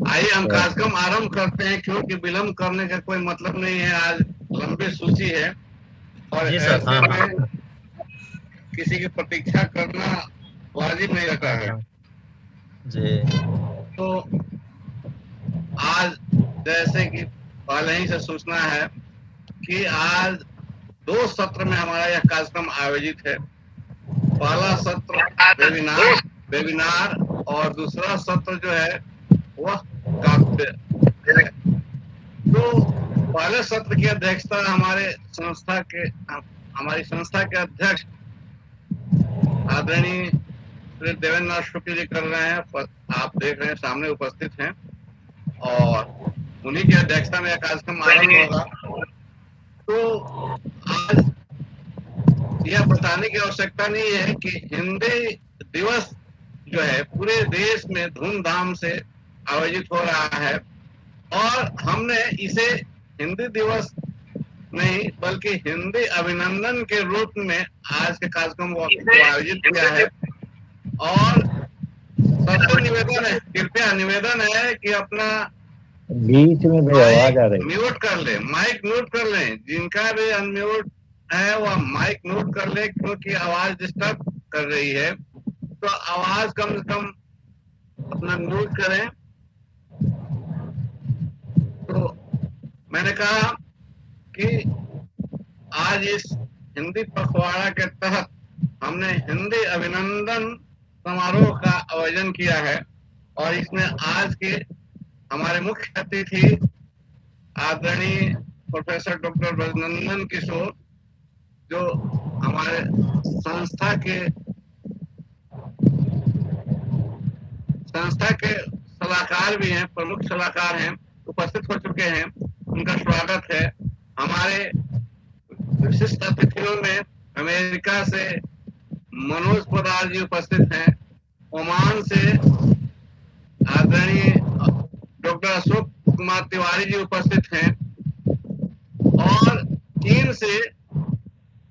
आइए हम कार्यक्रम आरंभ करते हैं, क्योंकि विलंब करने का कोई मतलब नहीं है। आज लंबी सूची है और जी सर। ऐसे हाँ हाँ में किसी की प्रतीक्षा करना वाजिब नहीं रहता हाँ है। हाँ जी तो आज जैसे कि पहले ही से सूचना है कि आज 2 सत्र में हमारा यह कार्यक्रम आयोजित है। पहला सत्र वेबिनार वेबिनार और दूसरा सत्र जो है वह काव्य है। तो पहले सत्र की अध्यक्षता हमारी संस्था के अध्यक्ष आदरणीय श्री देवेंद्र नाथ शुक्ल जी कर रहे हैं। आप देख रहे हैं सामने उपस्थित हैं और उन्हीं की अध्यक्षता में यह कार्यक्रम आरंभ होगा। तो आज यह बताने की आवश्यकता नहीं है कि हिंदी दिवस जो है पूरे देश में धूमधाम से आयोजित हो रहा है और हमने इसे हिंदी दिवस नहीं बल्कि हिंदी अभिनंदन के रूप में आज के कार्यक्रम को आयोजित किया है। और सबसे निवेदन है, कृपया निवेदन है कि अपना बीच में भी आवाज आ रही है। म्यूट कर ले, माइक म्यूट कर ले। जिनका भी अनम्यूट है वह माइक म्यूट कर ले, क्योंकि आवाज डिस्टर्ब कर रही है। तो आवाज कम से कम अपना म्यूट करें। तो मैंने कहा कि आज इस हिंदी पखवाड़ा के तहत हमने हिंदी अभिनंदन समारोह का आयोजन किया है और इसमें आज के हमारे मुख्य अतिथि आदरणीय प्रोफेसर डॉक्टर ब्रजनंदन किशोर, जो हमारे संस्था के सलाहकार भी हैं, प्रमुख सलाहकार हैं, उपस्थित हो चुके हैं। उनका स्वागत है। हमारे विशिष्ट अतिथियों में अमेरिका से मनोज पोदार जी उपस्थित हैं, ओमान से आदरणीय डॉक्टर अशोक कुमार तिवारी जी उपस्थित हैं और चीन से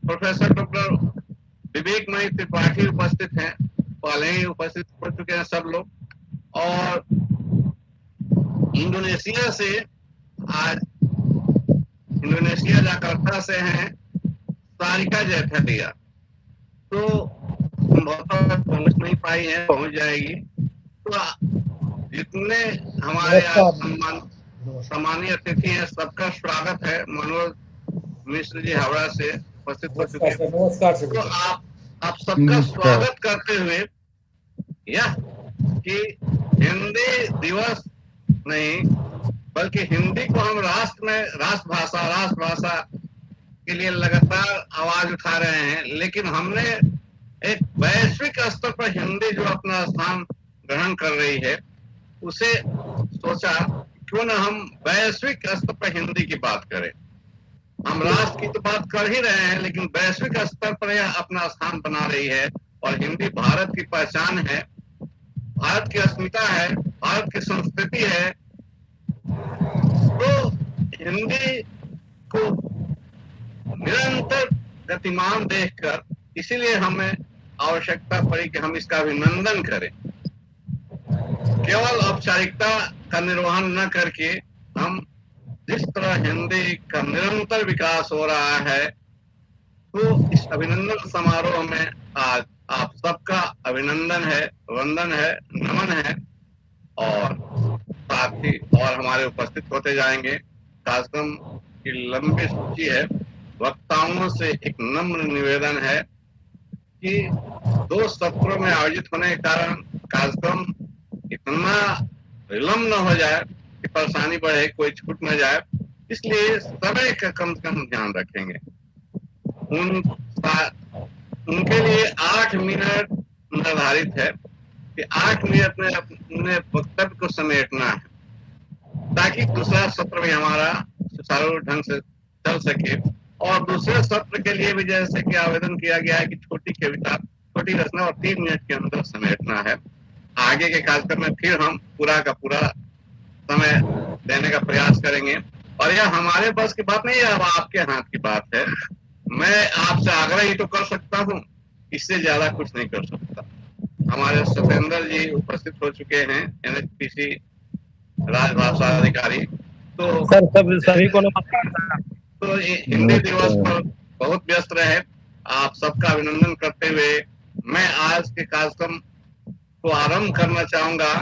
प्रोफेसर डॉक्टर विवेक मणि त्रिपाठी उपस्थित हैं। पहले ही उपस्थित हो चुके हैं सब लोग। और इंडोनेशिया से आज इंडोनेशिया जकार्ता से हैं सारिका जैथलिया। तो संभवतः पहुंच नहीं पाई है, पहुंच जाएगी। तो जितने हमारे आज सम्मानीय अतिथि हैं सबका स्वागत है। मनोज मिश्र जी हावड़ा से उपस्थित हो चुके हैं। नमस्कार सर। तो आप सबका स्वागत करते हुए यह कि हिंदी दिवस नहीं बल्कि हिंदी को हम राष्ट्र भाषा के लिए लगातार आवाज उठा रहे हैं, लेकिन हमने एक वैश्विक स्तर पर हिंदी जो अपना स्थान ग्रहण कर रही है उसे सोचा क्यों ना हम वैश्विक स्तर पर हिंदी की बात करें। हम राष्ट्र की तो बात कर ही रहे हैं, लेकिन वैश्विक स्तर पर यह अपना स्थान बना रही है और हिंदी भारत की पहचान है, भारत की अस्मिता है, भारत की संस्कृति है। तो हिंदी को निरंतर गतिमान देखकर इसीलिए हमें आवश्यकता पड़ी कि हम इसका अभिनंदन करें। केवल औपचारिकता का निर्वहन न करके हम जिस तरह हिंदी का निरंतर विकास हो रहा है, तो इस अभिनंदन समारोह में आज आप सबका अभिनंदन है, वंदन है, नमन है और साथ ही और हमारे उपस्थित होते जाएंगे। कार्यक्रम की लंबी सूची है। वक्ताओं से एक नम्र निवेदन है कि 2 सत्रों में आयोजित होने के कारण कार्यक्रम इतना विलंब न हो जाए कि परेशानी बढ़े, कोई छूट न जाए, इसलिए समय का कम से कम ध्यान रखेंगे। उनके लिए 8 मिनट निर्धारित है कि 8 मिनट में अपने वक्तव्य को समेटना है, ताकि दूसरा सत्र भी हमारा सुचारू ढंग से चल सके। और दूसरे सत्र के लिए भी जैसे कि आवेदन किया गया है कि छोटी कविता, छोटी रचना और 3 मिनट के अंदर समेटना है। आगे के कार्यक्रम में फिर हम पूरा का पूरा समय देने का प्रयास करेंगे और यह हमारे बस की बात नहीं है, अब आपके हाथ की बात है। मैं आपसे आग्रह ही तो कर सकता हूँ, इससे ज्यादा कुछ नहीं कर सकता। हमारे सत्येंद्र जी उपस्थित हो चुके हैं, NHPC राजभाषा अधिकारी। तो सर सभी को नमस्कार। तो ये हिंदी दिवस पर बहुत व्यस्त रहे। आप सबका अभिनंदन करते हुए मैं आज के कार्यक्रम को आरंभ करना चाहूंगा।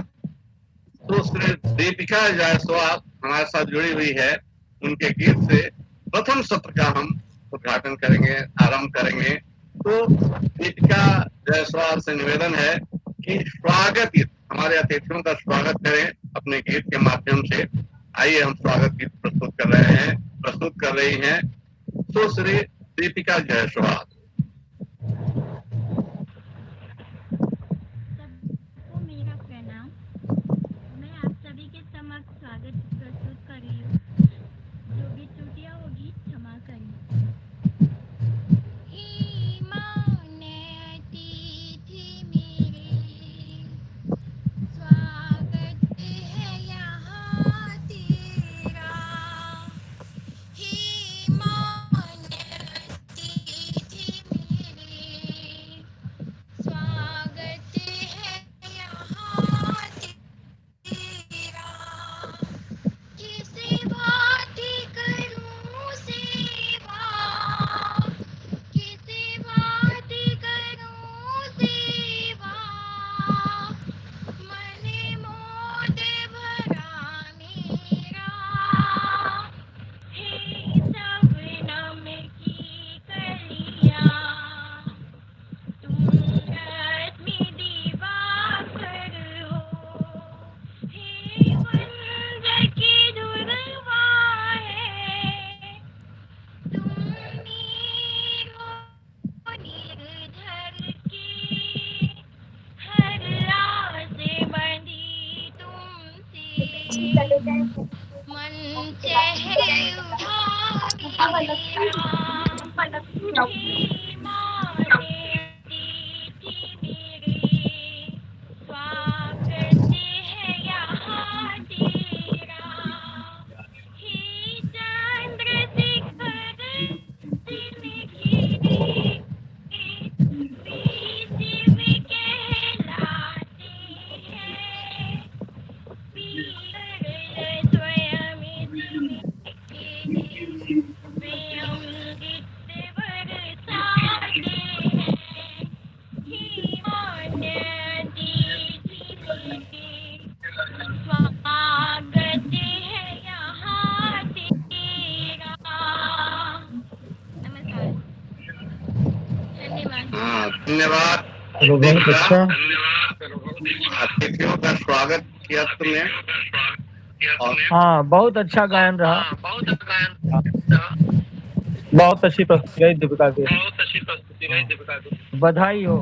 तो श्री दीपिका जायसवाल हमारे साथ जुड़ी हुई है, उनके गीत से प्रथम सत्र का हम उद्घाटन करेंगे, आरंभ करेंगे। तो दीपिका जायसवाल से निवेदन है कि स्वागत गीत, हमारे अतिथियों का स्वागत करें अपने गीत के माध्यम से। आइए हम स्वागत गीत प्रस्तुत कर रही हैं सुश्री दीपिका जायसवाल। सबको मेरा प्रणाम। मैं आप सभी के समक्ष स्वागत प्रस्तुत कर रही हूँ। जो भी त्रुटियाँ होगी क्षमा करें। स्वागत है यहाँ तेरा, हे मान अतिथि मेरे। स्वागत है यहाँ तेरा, किसे बात करूँ सेवा, किसे बात करूँ सेवा। मन मोद भरा मेरा, हे शबनम की कलियाँ। तुम रश्मि दिवाकर हो, हे वंदे की दुर्वा है। तुम नीर हो निर्धर की, हर आस बंधी तुमसे। मन चाहे उठा मेरा, हे माने अतिथि मेरे। स्वागत है यहाँ तेरा, हे चंद्रशिखर निखिले। शिव कहलाते हैं, पीर स्वयं स्वयं गीत बरसाते हैं। हे मान्य अतिथि मेरे, स्वागत है यहाँ तेरा। नमस्कार, धन्यवाद। धन्यवाद। बहुत अच्छा। अतिथियों का स्वागत किया तुमने। हाँ, बहुत अच्छा गायन रहा। बहुत अच्छी प्रस्तुति रही दीपिका की। बधाई हो,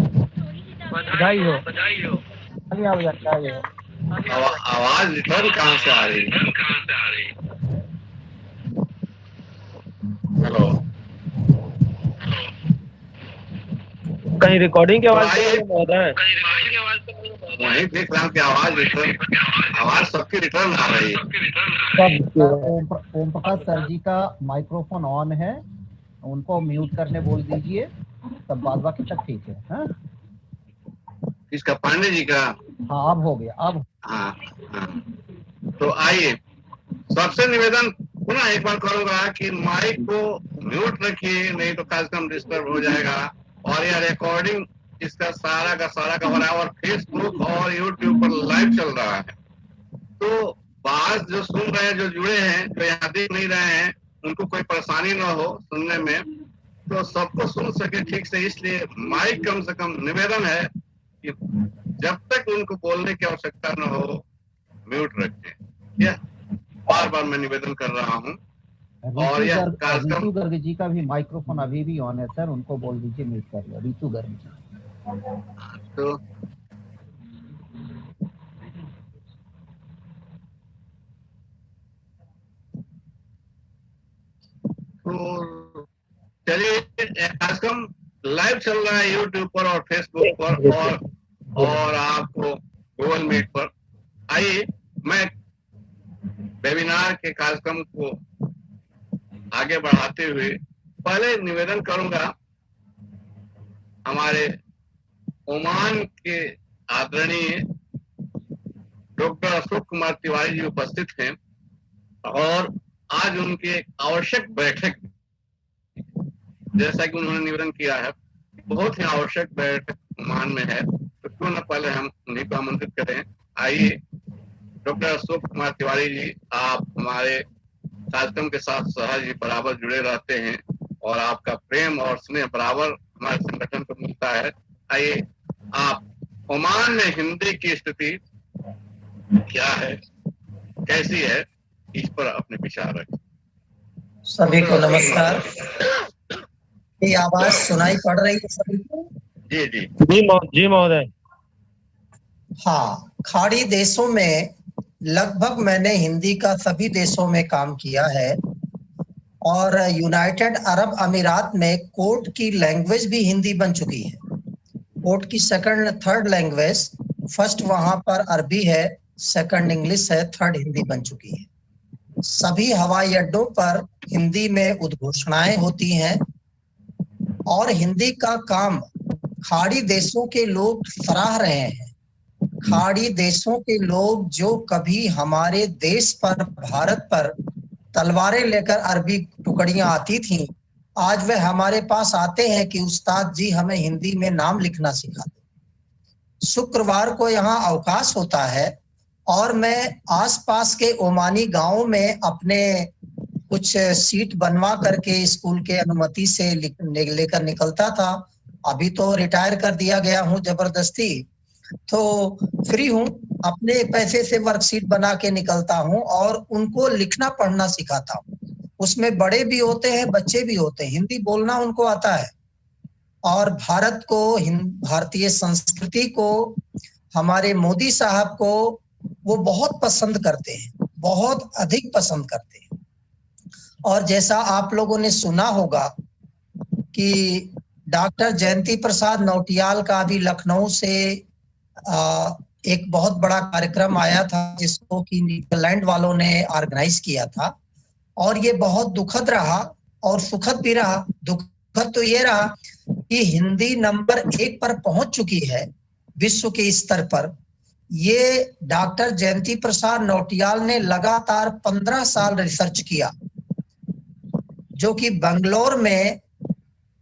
बधाई हो। आवाज रिटर्न कहाँ से आ रही है? हेलो, कहीं रिकॉर्डिंग की आवाज आइए। महोदय? वही देख रहा हूँ कि आवाज सबकी रिटर्न आ रही है। ओम प्रकाश सर जी का माइक्रोफोन ऑन है, उनको म्यूट करने बोल दीजिए, तब बाद बाकी सब ठीक है। हाँ, इसका पांडे जी का? हाँ, अब हो गया। अब हाँ, तो आइए, सबसे निवेदन पुनः एक बार करूंगा कि माइक को म्यूट रखिए, नहीं तो कार्यक्रम डिस्टर्ब हो जाएगा। और यह रिकॉर्डिंग इसका सारा का हो रहा है और फेसबुक और यूट्यूब पर लाइव चल रहा है। तो बात जो सुन रहे हैं, जो जुड़े हैं, जो यहाँ देख नहीं रहे हैं, उनको कोई परेशानी ना हो सुनने में, तो सबको सुन सके ठीक से। इसलिए माइक कम से कम निवेदन है कि जब तक उनको बोलने की आवश्यकता न हो म्यूट रखें। यह बार बार मैं निवेदन कर रहा हूँ। और यह कार्यक्रम ऋतु गर्ग जी का भी माइक्रोफोन अभी भी ऑन है सर, उनको बोल दीजिए म्यूट कर लो। ऋतु गर्ग जी तो चलिए, कार्यक्रम लाइव चल रहा है यूट्यूब पर और फेसबुक पर और आपको गूगल मीट पर। आइए, मैं वेबिनार के कार्यक्रम को आगे बढ़ाते हुए पहले निवेदन करूंगा हमारे ओमान के आदरणीय डॉक्टर अशोक कुमार तिवारी जी उपस्थित हैं और आज उनकी एक आवश्यक बैठक, जैसा कि उन्होंने निवेदन किया है, बहुत ही आवश्यक बैठक मान में है, तो क्यों न पहले हम उन्हीं को आमंत्रित करें। आइए डॉक्टर अशोक कुमार तिवारी जी, आप हमारे कार्यक्रम के साथ सहज बराबर जुड़े रहते हैं और आपका प्रेम और स्नेह बराबर हमारे संगठन को मिलता है। आइए, आप ओमान में हिंदी की स्थिति क्या है, कैसी है, इस पर अपने विचार रखें। सभी को नमस्कार। ये आवाज सुनाई पड़ रही है सभी को? जी जी जी महोदय। हाँ, खाड़ी देशों में लगभग मैंने हिंदी का सभी देशों में काम किया है और यूनाइटेड अरब अमीरात में कोर्ट की लैंग्वेज भी हिंदी बन चुकी है। कोर्ट की सेकंड थर्ड लैंग्वेज, फर्स्ट वहां पर अरबी है, सेकंड इंग्लिश है, थर्ड हिंदी बन चुकी है। सभी हवाई अड्डों पर हिंदी में उद्घोषणाएं होती हैं और हिंदी का काम खाड़ी देशों के लोग सराह रहे हैं। खाड़ी देशों के लोग जो कभी हमारे देश पर, भारत पर तलवारें लेकर अरबी टुकड़ियां आती थीं, आज वे हमारे पास आते हैं कि उस्ताद जी हमें हिंदी में नाम लिखना सिखा दो। शुक्रवार को यहाँ अवकाश होता है और मैं आसपास के ओमानी गांवों में अपने कुछ सीट बनवा करके स्कूल के अनुमति से लेकर निकलता था। अभी तो रिटायर कर दिया गया हूँ जबरदस्ती, तो फ्री हूँ, अपने पैसे से वर्कशीट बना के निकलता हूँ और उनको लिखना पढ़ना सिखाता हूँ। उसमें बड़े भी होते हैं, बच्चे भी होते हैं, हिंदी बोलना उनको आता है और भारत को, भारतीय संस्कृति को, हमारे मोदी साहब को वो बहुत पसंद करते हैं, बहुत अधिक पसंद करते हैं। और जैसा आप लोगों ने सुना होगा कि डॉक्टर जयंती प्रसाद नौटियाल का अभी लखनऊ से एक बहुत बड़ा कार्यक्रम आया था जिसको कि नीदरलैंड वालों ने ऑर्गेनाइज किया था और ये बहुत दुखद रहा और सुखद भी रहा। दुखद तो ये रहा कि हिंदी नंबर 1 पर पहुंच चुकी है विश्व के स्तर पर। ये डॉक्टर जयंती प्रसाद नौटियाल ने लगातार 15 साल रिसर्च किया, जो कि बेंगलोर में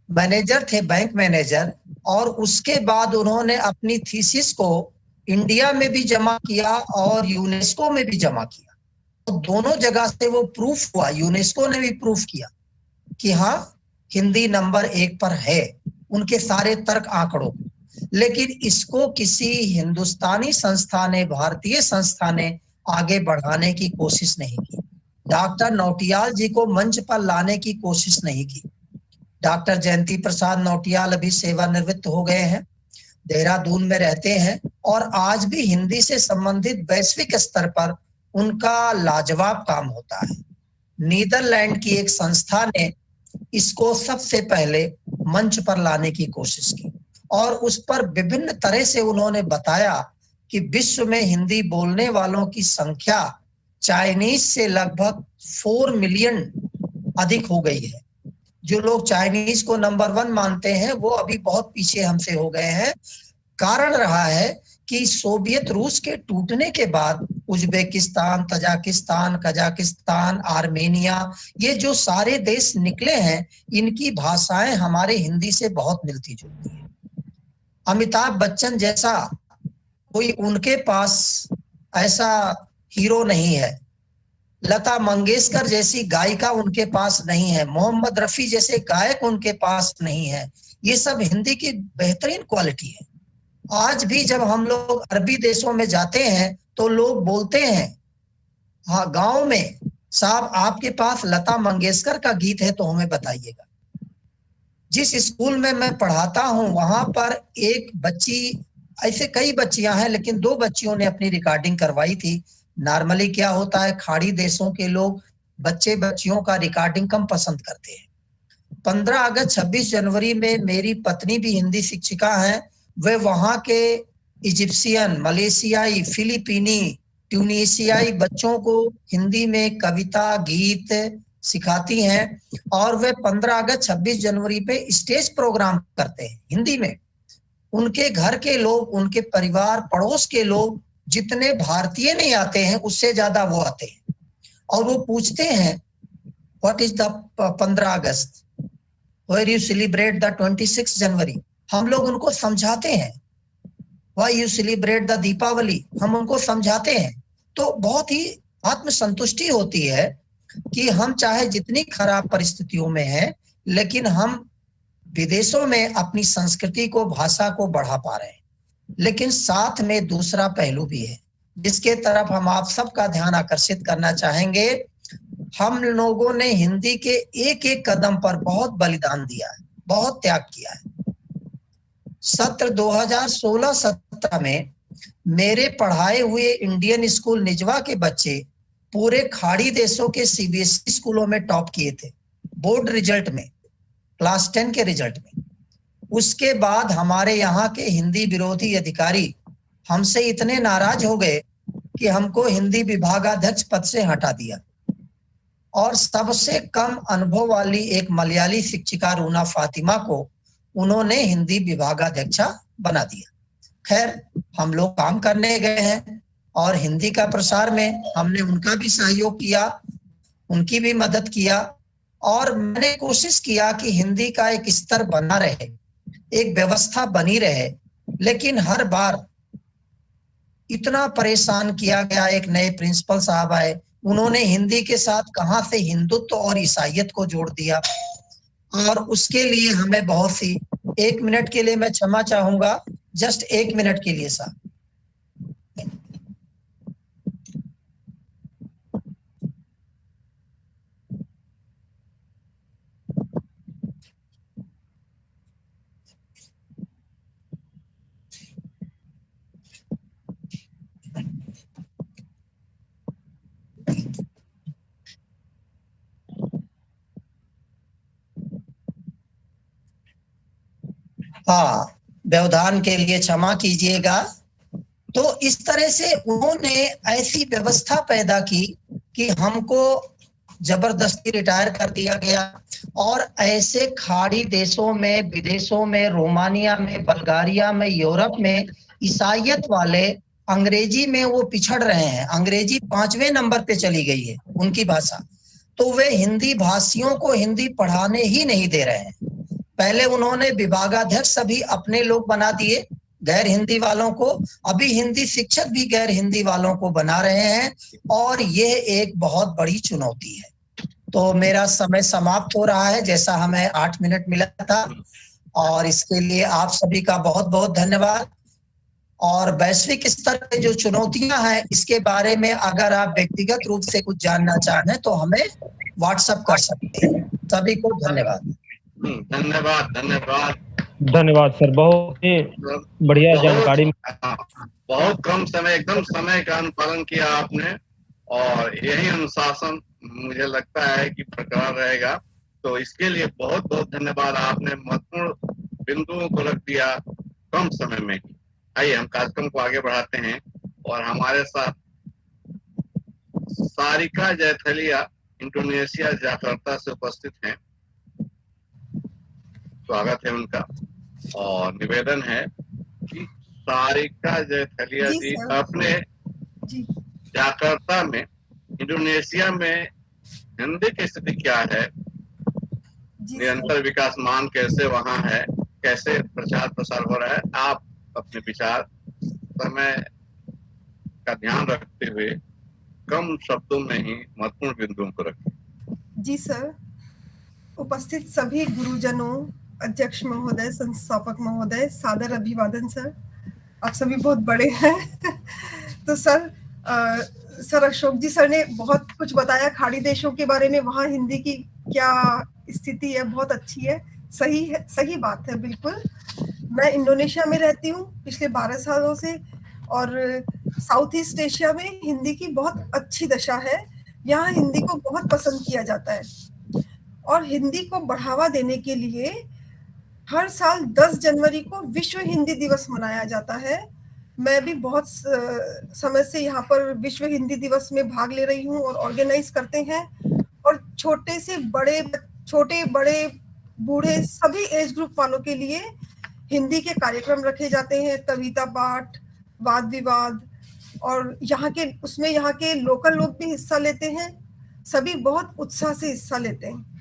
मैनेजर थे, बैंक मैनेजर, और उसके बाद उन्होंने अपनी थीसिस को इंडिया में भी जमा किया और यूनेस्को में भी जमा किया। तो दोनों जगह से वो प्रूफ हुआ, यूनेस्को ने भी प्रूफ किया कि हाँ हिंदी नंबर 1 पर है उनके सारे तर्क आंकड़ों। लेकिन इसको किसी हिंदुस्तानी संस्था ने, भारतीय संस्था ने आगे बढ़ाने की कोशिश नहीं की। डॉक्टर नौटियाल जी को मंच पर लाने की कोशिश नहीं की। डॉक्टर जयंती प्रसाद नौटियाल अभी सेवानिवृत्त हो गए हैं, देहरादून में रहते हैं और आज भी हिंदी से संबंधित वैश्विक स्तर पर उनका लाजवाब काम होता है। नीदरलैंड की एक संस्था ने इसको सबसे पहले मंच पर लाने की कोशिश की और उस पर विभिन्न तरह से उन्होंने बताया कि विश्व में हिंदी बोलने वालों की संख्या चाइनीज से लगभग 4 मिलियन अधिक हो गई है। जो लोग चाइनीज को नंबर 1 मानते हैं वो अभी बहुत पीछे हमसे हो गए हैं। कारण रहा है कि सोवियत रूस के टूटने के बाद उज्बेकिस्तान, तजाकिस्तान, कजाकिस्तान, आर्मेनिया, ये जो सारे देश निकले हैं, इनकी भाषाएं हमारे हिंदी से बहुत मिलती जुलती हैं। अमिताभ बच्चन जैसा कोई उनके पास ऐसा हीरो नहीं है, लता मंगेशकर जैसी गायिका उनके पास नहीं है, मोहम्मद रफी जैसे गायक उनके पास नहीं है। ये सब हिंदी की बेहतरीन क्वालिटी है। आज भी जब हम लोग अरबी देशों में जाते हैं तो लोग बोलते हैं, हाँ गांव में साहब आपके पास लता मंगेशकर का गीत है तो हमें बताइएगा। जिस स्कूल में मैं पढ़ाता हूँ वहां पर एक बच्ची, ऐसे कई बच्चियां हैं लेकिन 2 बच्चियों ने अपनी रिकॉर्डिंग करवाई थी। नॉर्मली क्या होता है, खाड़ी देशों के लोग बच्चे बच्चियों का रिकॉर्डिंग कम पसंद करते हैं। 15 अगस्त 26 जनवरी में मेरी पत्नी भी हिंदी शिक्षिका हैं, वे वहां के इजिप्शियन, मलेशियाई, फिलीपीनी, ट्यूनीशियाई बच्चों को हिंदी में कविता, गीत सिखाती हैं और वे 15 अगस्त 26 जनवरी पे स्टेज प्रोग्राम करते हैं हिंदी में। उनके घर के लोग, उनके परिवार, पड़ोस के लोग जितने भारतीय नहीं आते हैं उससे ज्यादा वो आते हैं। और वो पूछते हैं what is the 15 August, where you celebrate the 26 January. हम लोग उनको समझाते हैं। Why you celebrate the Deepawali, हम उनको समझाते हैं। तो बहुत ही आत्मसंतुष्टि होती है कि हम चाहे जितनी खराब परिस्थितियों में हैं, लेकिन हम विदेशों में अपनी संस्कृति को, भाषा को बढ़ा पा रहे हैं। लेकिन साथ में दूसरा पहलू भी है जिसके तरफ हम आप सबका ध्यान आकर्षित करना चाहेंगे। हम लोगों ने हिंदी के एक एक कदम पर बहुत बलिदान दिया है, बहुत त्याग किया है। सत्र 2016-17 में मेरे पढ़ाए हुए इंडियन स्कूल निजवा के बच्चे पूरे खाड़ी देशों के सीबीएसई स्कूलों में टॉप किए थे बोर्ड रिजल्ट में, क्लास 10 के रिजल्ट में। उसके बाद हमारे यहाँ के हिंदी विरोधी अधिकारी हमसे इतने नाराज हो गए कि हमको हिंदी विभागाध्यक्ष पद से हटा दिया और सबसे कम अनुभव वाली एक मलयाली शिक्षिका रूना फातिमा को उन्होंने हिंदी विभागाध्यक्षा बना दिया। खैर, हम लोग काम करने गए हैं और हिंदी का प्रसार में हमने उनका भी सहयोग किया, उनकी भी मदद किया और मैंने कोशिश किया कि हिंदी का एक स्तर बना रहे, एक व्यवस्था बनी रहे। लेकिन हर बार इतना परेशान किया गया। एक नए प्रिंसिपल साहब आए, उन्होंने हिंदी के साथ कहां से हिंदुत्व और ईसाइयत को जोड़ दिया और उसके लिए हमें बहुत सी, 1 मिनट के लिए मैं क्षमा चाहूंगा, जस्ट 1 मिनट के लिए साहब। हाँ, व्यवधान के लिए क्षमा कीजिएगा। तो इस तरह से उन्होंने ऐसी व्यवस्था पैदा की कि हमको जबरदस्ती रिटायर कर दिया गया और ऐसे खाड़ी देशों में, विदेशों में, रोमानिया में, बल्गारिया में, यूरोप में ईसाइयत वाले अंग्रेजी में वो पिछड़ रहे हैं। अंग्रेजी 5वें नंबर पे चली गई है उनकी भाषा, तो वे हिंदी भाषियों को हिंदी पढ़ाने ही नहीं दे रहे हैं। पहले उन्होंने विभागाध्यक्ष सभी अपने लोग बना दिए गैर हिंदी वालों को, अभी हिंदी शिक्षक भी गैर हिंदी वालों को बना रहे हैं और ये एक बहुत बड़ी चुनौती है। तो मेरा समय समाप्त हो रहा है, जैसा हमें 8 मिनट मिला था और इसके लिए आप सभी का बहुत बहुत धन्यवाद। और वैश्विक स्तर पे जो चुनौतियां हैं इसके बारे में अगर आप व्यक्तिगत रूप से कुछ जानना चाहें तो हमें व्हाट्सएप कर सकते हैं। सभी को धन्यवाद। धन्यवाद धन्यवाद धन्यवाद सर, बहुत ही बढ़िया जानकारी। बहुत कम समय, एकदम समय का अनुपालन किया आपने और यही अनुशासन मुझे लगता है कि बरकरार रहेगा। तो इसके लिए बहुत बहुत धन्यवाद। आपने महत्वपूर्ण बिंदुओं को रख दिया कम समय में। आइए हम कार्यक्रम को आगे बढ़ाते हैं और हमारे साथ सारिका जैथलिया इंडोनेशिया जकार्ता से उपस्थित हैं। स्वागत है उनका और निवेदन है कि सारिका जैथलिया जी अपने जकार्ता में, इंडोनेशिया में हिंदी की स्थिति क्या है, निरंतर विकास मान कैसे वहां है, कैसे प्रचार प्रसार हो रहा है, आप अपने विचार समय का ध्यान रखते हुए कम शब्दों में ही महत्वपूर्ण बिंदुओं को रखें। जी सर, उपस्थित सभी गुरुजनों, अध्यक्ष महोदय, संस्थापक महोदय, सादर अभिवादन सर। आप सभी बहुत बड़े हैं। तो सर अशोक जी सर ने बहुत कुछ बताया खाड़ी देशों के बारे में, वहाँ हिंदी की क्या स्थिति है, बहुत अच्छी है, सही बात है बिल्कुल। मैं इंडोनेशिया में रहती हूँ पिछले 12 सालों से और साउथ ईस्ट एशिया में हिंदी की बहुत अच्छी दशा है। यहाँ हिंदी को बहुत पसंद किया जाता है और हिंदी को बढ़ावा देने के लिए हर साल 10 जनवरी को विश्व हिंदी दिवस मनाया जाता है। मैं भी बहुत समय से यहाँ पर विश्व हिंदी दिवस में भाग ले रही हूँ और ऑर्गेनाइज करते हैं और छोटे से बड़े, छोटे बड़े बूढ़े सभी एज ग्रुप वालों के लिए हिंदी के कार्यक्रम रखे जाते हैं, कविता पाठ, वाद विवाद और यहाँ के लोकल लोग भी हिस्सा लेते हैं, सभी बहुत उत्साह से हिस्सा लेते हैं।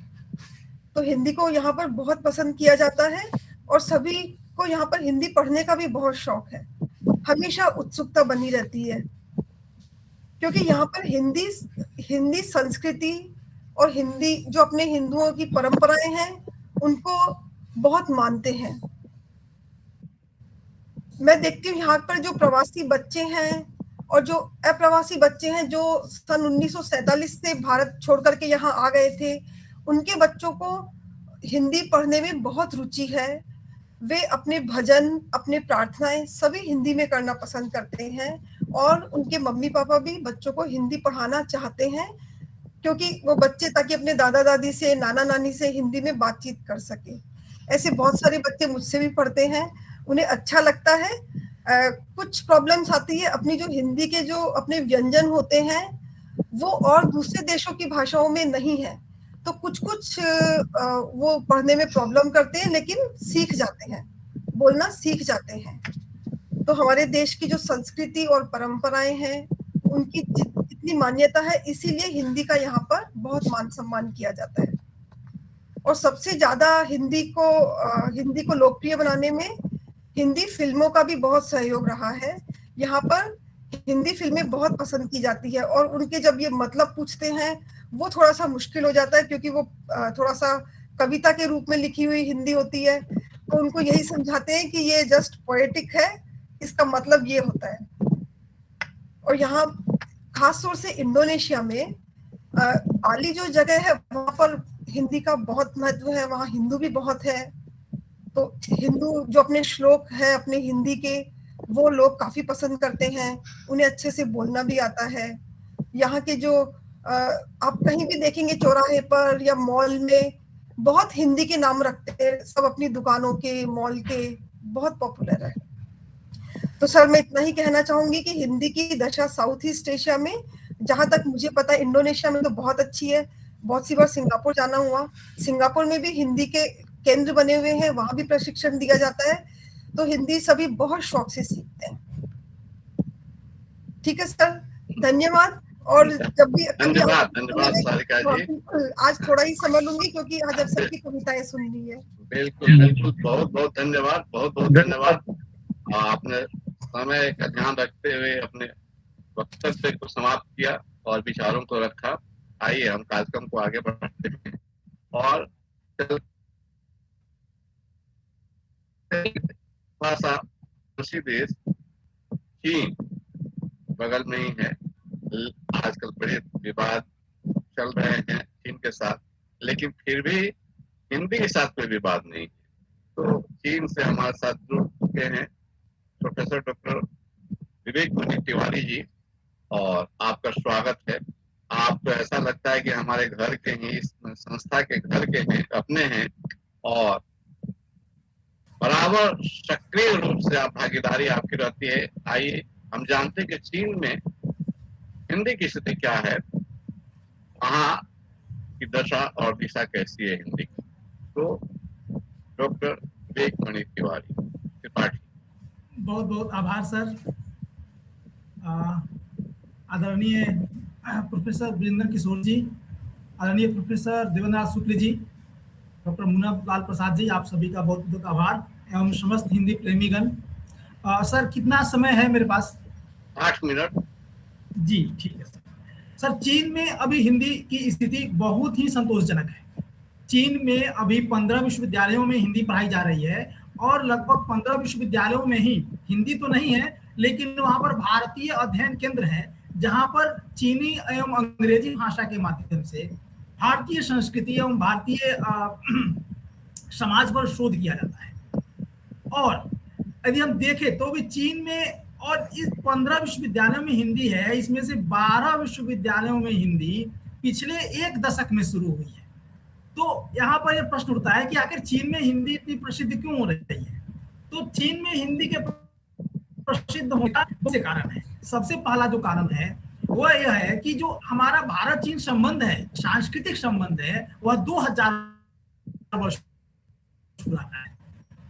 तो हिंदी को यहाँ पर बहुत पसंद किया जाता है और सभी को यहाँ पर हिंदी पढ़ने का भी बहुत शौक है। हमेशा उत्सुकता बनी रहती है क्योंकि यहाँ पर हिंदी संस्कृति और हिंदी जो अपने हिंदुओं की परंपराएं हैं उनको बहुत मानते हैं। मैं देखती हूँ यहाँ पर जो प्रवासी बच्चे हैं और जो अप्रवासी बच्चे हैं जो सन 1947 से भारत छोड़ करके यहाँ आ गए थे, उनके बच्चों को हिंदी पढ़ने में बहुत रुचि है। वे अपने भजन, अपने प्रार्थनाएं सभी हिंदी में करना पसंद करते हैं और उनके मम्मी पापा भी बच्चों को हिंदी पढ़ाना चाहते हैं क्योंकि वो बच्चे ताकि अपने दादा दादी से, नाना नानी से हिंदी में बातचीत कर सके। ऐसे बहुत सारे बच्चे मुझसे भी पढ़ते हैं, उन्हें अच्छा लगता है। कुछ प्रॉब्लम्स आती है, अपनी जो हिंदी के जो अपने व्यंजन होते हैं वो और दूसरे देशों की भाषाओं में नहीं है, तो कुछ वो पढ़ने में प्रॉब्लम करते हैं, लेकिन सीख जाते हैं, बोलना सीख जाते हैं। तो हमारे देश की जो संस्कृति और परंपराएं हैं उनकी जितनी मान्यता है, इसीलिए हिंदी का यहाँ पर बहुत मान सम्मान किया जाता है। और सबसे ज्यादा हिंदी को लोकप्रिय बनाने में हिंदी फिल्मों का भी बहुत सहयोग रहा है। यहाँ पर हिंदी फिल्में बहुत पसंद की जाती है और उनके जब ये मतलब पूछते हैं वो थोड़ा सा मुश्किल हो जाता है क्योंकि वो थोड़ा सा कविता के रूप में लिखी हुई हिंदी होती है, तो उनको यही समझाते हैं कि ये जस्ट पोएटिक है, इसका मतलब ये होता है। और यहाँ खास तौर से इंडोनेशिया में बाली जो जगह है वहां पर हिंदी का बहुत महत्व है, वहाँ हिंदू भी बहुत है। तो हिंदू जो अपने श्लोक है अपने हिंदी के, वो लोग काफी पसंद करते हैं, उन्हें अच्छे से बोलना भी आता है। यहाँ के जो आप कहीं भी देखेंगे चौराहे पर या मॉल में बहुत हिंदी के नाम रखते हैं, सब अपनी दुकानों के, मॉल के, बहुत पॉपुलर है। तो सर मैं इतना ही कहना चाहूंगी कि हिंदी की दशा साउथ ईस्ट एशिया में, जहां तक मुझे पता है इंडोनेशिया में तो बहुत अच्छी है। बहुत सी बार सिंगापुर जाना हुआ, सिंगापुर में भी हिंदी के केंद्र बने हुए हैं, वहां भी प्रशिक्षण दिया जाता है। तो हिंदी सभी बहुत शौक से सीखते हैं। ठीक है सर, धन्यवाद। और जब भी धन्यवाद सारिका जी। आज थोड़ा ही समय लूंगी क्योंकि आज अब सबकी कविताएं सुननी है। बिल्कुल, बहुत बहुत धन्यवाद, बहुत बहुत धन्यवाद। आपने समय का ध्यान रखते हुए अपने वक्तव्य को समाप्त किया और विचारों को रखा। आइए हम कार्यक्रम को आगे बढ़ाते हैं। और भाषा कृषि देश चीन बगल में ही है। आजकल बड़े विवाद चल रहे हैं चीन के साथ, लेकिन फिर भी हिंदी के साथ कोई विवाद नहीं है। तो चीन से हमारे साथ जुड़ चुके हैं प्रोफेसर डॉक्टर विवेक मणि तिवारी जी, और आपका स्वागत है। आपको ऐसा लगता है कि हमारे घर के ही, इस संस्था के घर के हैं, अपने हैं, और बराबर सक्रिय रूप से आप भागीदारी आपकी रहती है। आइए हम जानते हैं कि चीन में हिंदी की स्थिति क्या है, वहाँ की दशा और दिशा कैसी है हिंदी की। तो डॉक्टर विवेक मणि तिवारी त्रिपाठी। बहुत बहुत आभार सर। आदरणीय प्रोफेसर वीरेंद्र किशोर जी, आदरणीय प्रोफेसर देवेंद्र शुक्ल जी, डॉक्टर मुन्ना लाल प्रसाद जी, आप सभी का बहुत बहुत आभार एवं समस्त हिंदी प्रेमीगण। सर कितना समय है मेरे पास? 8 मिनट जी, ठीक है सर। चीन में अभी हिंदी की स्थिति बहुत ही संतोषजनक है। चीन में अभी 15 विश्वविद्यालयों में हिंदी पढ़ाई जा रही है और लगभग 15 विश्वविद्यालयों में ही हिंदी तो नहीं है, लेकिन वहां पर भारतीय अध्ययन केंद्र है जहां पर चीनी एवं अंग्रेजी भाषा के माध्यम से भारतीय संस्कृति एवं भारतीय समाज पर शोध किया जाता है। और यदि हम देखें तो भी चीन में, और इस 15 विश्वविद्यालयों में हिंदी है, इसमें से 12 विश्वविद्यालयों में हिंदी पिछले 1 दशक में शुरू हुई है। तो यहाँ पर यह प्रश्न उठता है कि आखिर चीन में हिंदी इतनी प्रसिद्ध क्यों हो रही है? तो चीन में हिंदी के प्रसिद्ध होने का बहुत से कारण है। सबसे पहला जो कारण है वह यह है कि जो हमारा भारत चीन संबंध है, सांस्कृतिक संबंध है, वह 2000 वर्ष पुराना है।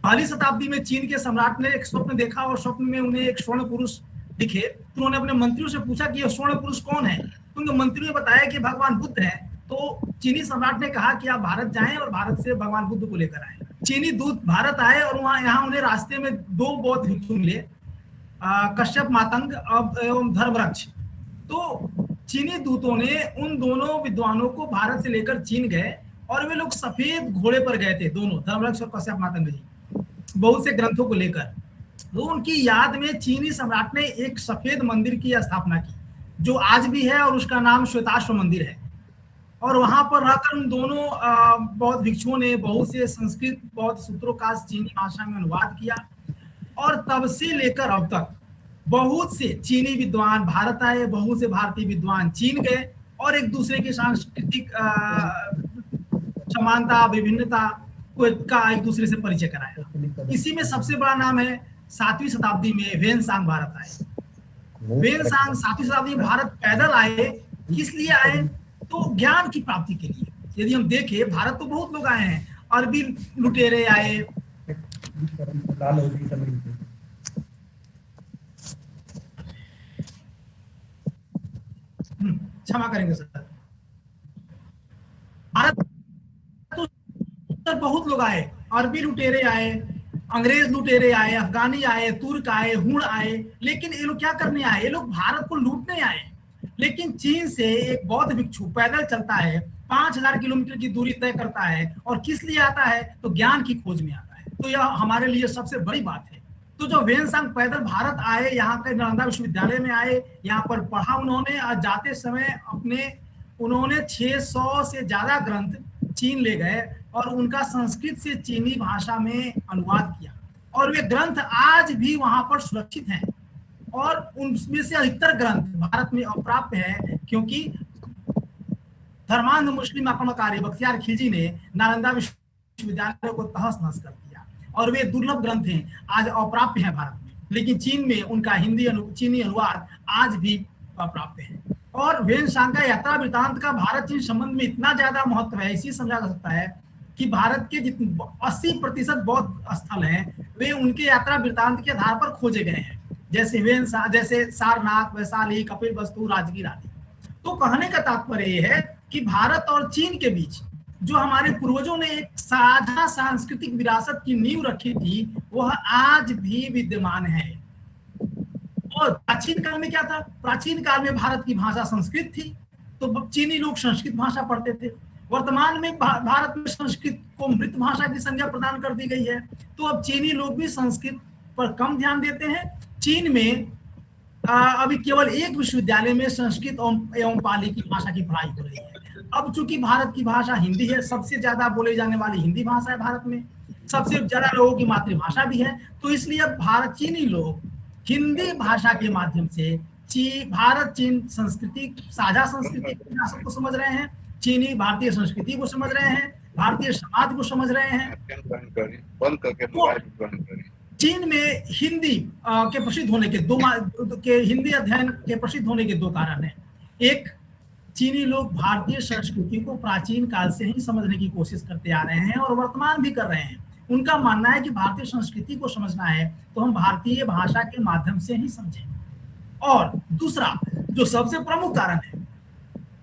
पहली शताब्दी में चीन के सम्राट ने एक स्वप्न देखा और स्वप्न में उन्हें एक स्वर्ण पुरुष दिखे तो उन्होंने अपने मंत्रियों से पूछा कि यह स्वर्ण पुरुष कौन है, तो उनके मंत्रियों ने बताया कि भगवान बुद्ध है। तो चीनी सम्राट ने कहा कि आप भारत जाएं और भारत से भगवान बुद्ध को लेकर आए। चीनी दूत भारत आए और यहाँ उन्हें रास्ते में 2 बौद्ध भिक्षु मिले, कश्यप मातंग एवं धर्मवृक्ष। तो चीनी दूतों ने उन दोनों विद्वानों को भारत से लेकर चीन गए और वे लोग सफेद घोड़े पर गए थे, दोनों धर्मवृक्ष और कश्यप मातंग जी, बहुत से ग्रंथों को लेकर। तो उनकी याद में चीनी सम्राट ने एक सफेद मंदिर की स्थापना की जो आज भी है और उसका नाम श्वेताश्व मंदिर है। और वहां पर रहकर उन दोनों बौद्ध भिक्षुओं ने बहुत से संस्कृत बौद्ध सूत्रों का चीनी भाषा में अनुवाद किया और तब से लेकर अब तक बहुत से चीनी विद्वान भारत आए, बहुत से भारतीय विद्वान चीन गए और एक दूसरे की सांस्कृतिक समानता विभिन्नता का एक दूसरे से परिचय कराया। इसी में सबसे बड़ा नाम है 7वीं शताब्दी में वेनसांग भारत आए। वेनसांग 7वीं शताब्दी में भारत पैदल आए, किस लिए आए? तो ज्ञान की प्राप्ति के लिए। यदि हम देखें भारत तो बहुत लोग आए हैं, अरबी लुटेरे आए, क्षमा करेंगे सर, भारत तो बहुत लोग आए, अरबी लुटेरे आए, अंग्रेज लुटेरे आए, अफगानी आए, तुर्क आए, हुण आए, लेकिन ये लोग क्या करने आए? ये लोग भारत को लूटने आए। लेकिन चीन से एक बौद्ध भिक्षु पैदल चलता है, 5000 किलोमीटर की दूरी तय करता है और किस लिए आता है? तो ज्ञान की खोज में आता है। तो यह हमारे लिए सबसे बड़ी बात है। तो जो वेनसांग पैदल भारत आए, यहाँ के नालंदा विश्वविद्यालय में आए, यहाँ पर पढ़ा उन्होंने और जाते समय उन्होंने 600 से ज्यादा ग्रंथ चीन ले गए और उनका संस्कृत से चीनी भाषा में अनुवाद किया और वे ग्रंथ आज भी वहां पर सुरक्षित हैं और उनमें से अधिकतर ग्रंथ भारत में अप्राप्य है क्योंकि धर्मांध मुस्लिम आक्रमणकारी बख्तियार खिलजी ने नालंदा विश्वविद्यालय को तहस नहस कर दिया और वे दुर्लभ ग्रंथ हैं, आज अप्राप्य हैं भारत में। लेकिन चीन में उनका चीनी अनुवाद आज भी अप्राप्य है। और वेनसांग का यात्रा वृतांत का भारत चीन संबंध में इतना ज्यादा महत्व है, इसी समझा जा सकता है कि भारत के जितने 80% बौद्ध स्थल हैं वे उनके यात्रा वृतांत के आधार पर खोजे गए हैं, जैसे सारनाथ, वैशाली, कपिलवस्तु, राजगीर आदि। तो कहने का तात्पर्य यह है कि भारत और चीन के बीच जो हमारे पूर्वजों ने एक साझा सांस्कृतिक विरासत की नींव रखी थी वह आज भी विद्यमान है। और प्राचीन काल में क्या था? प्राचीन काल में भारत की भाषा संस्कृत थी, तो चीनी लोग संस्कृत भाषा पढ़ते थे। वर्तमान में भारत में संस्कृत को मृत भाषा की संज्ञा प्रदान कर दी गई है, तो अब चीनी लोग भी संस्कृत पर कम ध्यान देते हैं। चीन में अभी केवल एक विश्वविद्यालय में संस्कृत एवं पाली की भाषा की पढ़ाई हो रही है। अब चूंकि भारत की भाषा हिंदी है, सबसे ज्यादा बोले जाने वाली हिंदी भाषा है भारत में, सबसे ज्यादा लोगों की मातृभाषा भी है, तो इसलिए अब चीनी लोग हिंदी भाषा के माध्यम से भारत चीन संस्कृति, साझा सांस्कृतिक विरासत को समझ रहे हैं, चीनी भारतीय संस्कृति को समझ रहे हैं, भारतीय समाज को समझ रहे हैं। चीन में हिंदी के प्रसिद्ध होने के हिंदी अध्ययन के प्रसिद्ध होने के 2 कारण हैं। एक, चीनी लोग भारतीय संस्कृति को प्राचीन काल से ही समझने की कोशिश करते आ रहे हैं और वर्तमान भी कर रहे हैं। उनका मानना है कि भारतीय संस्कृति को समझना है तो हम भारतीय भाषा के माध्यम से ही समझें। और दूसरा जो सबसे प्रमुख कारण है,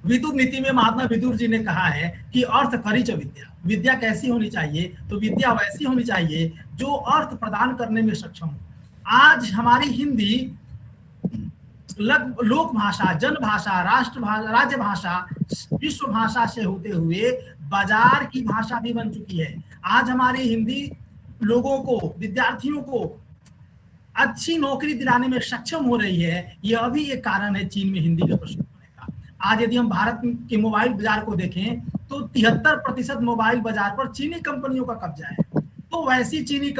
विदुर नीति में महात्मा विदुर जी ने कहा है कि अर्थ करिच विद्या। विद्या कैसी होनी चाहिए? तो विद्या वैसी होनी चाहिए जो अर्थ प्रदान करने में सक्षम हो। आज हमारी हिंदी लोक भाषा, जन भाषा, राष्ट्र भाषा, राज्य भाषा, विश्व भाषा से होते हुए बाजार की भाषा भी बन चुकी है। आज हमारी हिंदी लोगों को, विद्यार्थियों को अच्छी नौकरी दिलाने में सक्षम हो रही है। यह भी एक कारण है चीन में हिंदी के प्रसिद्ध होने का। आज यदि हम भारत के मोबाइल बाजार को देखें तो 73% मोबाइल बाजार पर चीनी कंपनियों का कब्जा है। तो वैसी चीनी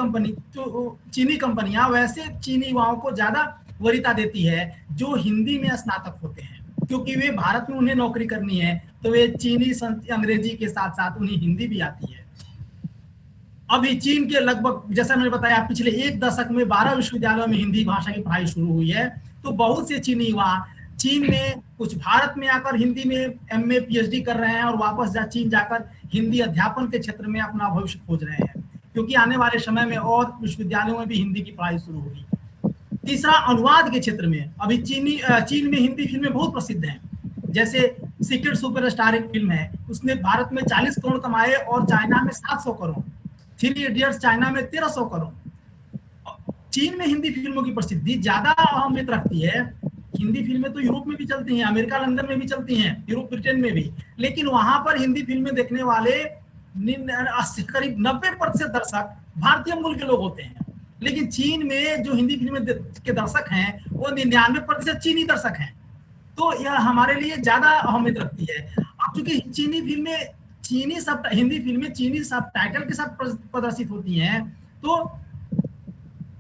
कंपनियां वैसे चीनी युवाओं को ज्यादा वरीयता देती है जो हिंदी में स्नातक होते हैं, क्योंकि वे भारत में उन्हें नौकरी करनी है तो वे चीनी अंग्रेजी के साथ साथ उन्हें हिंदी भी आती है। अभी चीन के लगभग, जैसा मैंने बताया, पिछले 1 दशक में 12 विश्वविद्यालयों में हिंदी भाषा की पढ़ाई शुरू हुई है। तो बहुत से चीनी युवा चीन में, कुछ भारत में आकर हिंदी में MA PhD कर रहे हैं और वापस चीन जाकर हिंदी अध्यापन के क्षेत्र में अपना भविष्य खोज रहे हैं, क्योंकि आने वाले समय में और विश्वविद्यालयों में भी हिंदी की पढ़ाई शुरू होगी। तीसरा अनुवाद के क्षेत्र में अभी चीन में हिंदी फिल्में बहुत प्रसिद्ध हैं। जैसे सीक्रेट सुपरस्टार एक फिल्म है, उसने भारत में 40 करोड़ कमाए और चाइना में 700 करोड़। 3 इडियट्स चाइना में 1300 करोड़। चीन में हिंदी फिल्मों की प्रसिद्धि ज्यादा अहमियत रखती है। हिंदी फिल्में तो यूरोप में भी चलती हैं, अमेरिका लंदन में भी चलती हैं, यूरोप ब्रिटेन में भी, लेकिन वहां पर हिंदी फिल्में देखने वाले करीब 90% दर्शक भारतीय मूल के लोग होते हैं। लेकिन चीन में जो हिंदी फिल्में के दर्शक हैं वो 99% चीनी दर्शक हैं। तो यह हमारे लिए ज्यादा अहमियत रखती है। अब चूंकि हिंदी फिल्में चीनी सब टाइटल के साथ प्रदर्शित होती हैं, तो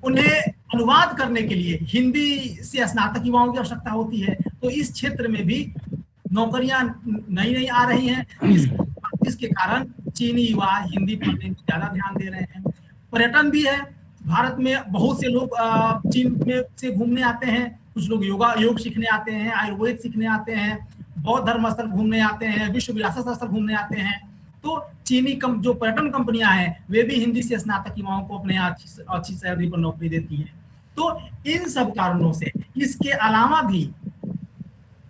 उन्हें अनुवाद करने के लिए हिंदी से स्नातक युवाओं की आवश्यकता होती है। तो इस क्षेत्र में भी नौकरियां नई आ रही हैं, इसके कारण चीनी युवा हिंदी पढ़ने में ज्यादा ध्यान दे रहे हैं। पर्यटन भी है, भारत में बहुत से लोग चीन में से घूमने आते हैं। कुछ लोग योग सीखने आते हैं, आयुर्वेद सीखने आते हैं, बौद्ध धर्म स्थल घूमने आते हैं, विश्व विरासत स्थल घूमने आते हैं। तो चीनी जो पर्यटन कंपनियां हैं वे भी हिंदी से स्नातक युवाओं को अपने अच्छी सैलरी पर नौकरी देती हैं। तो इन सब कारणों से, इसके अलावा भी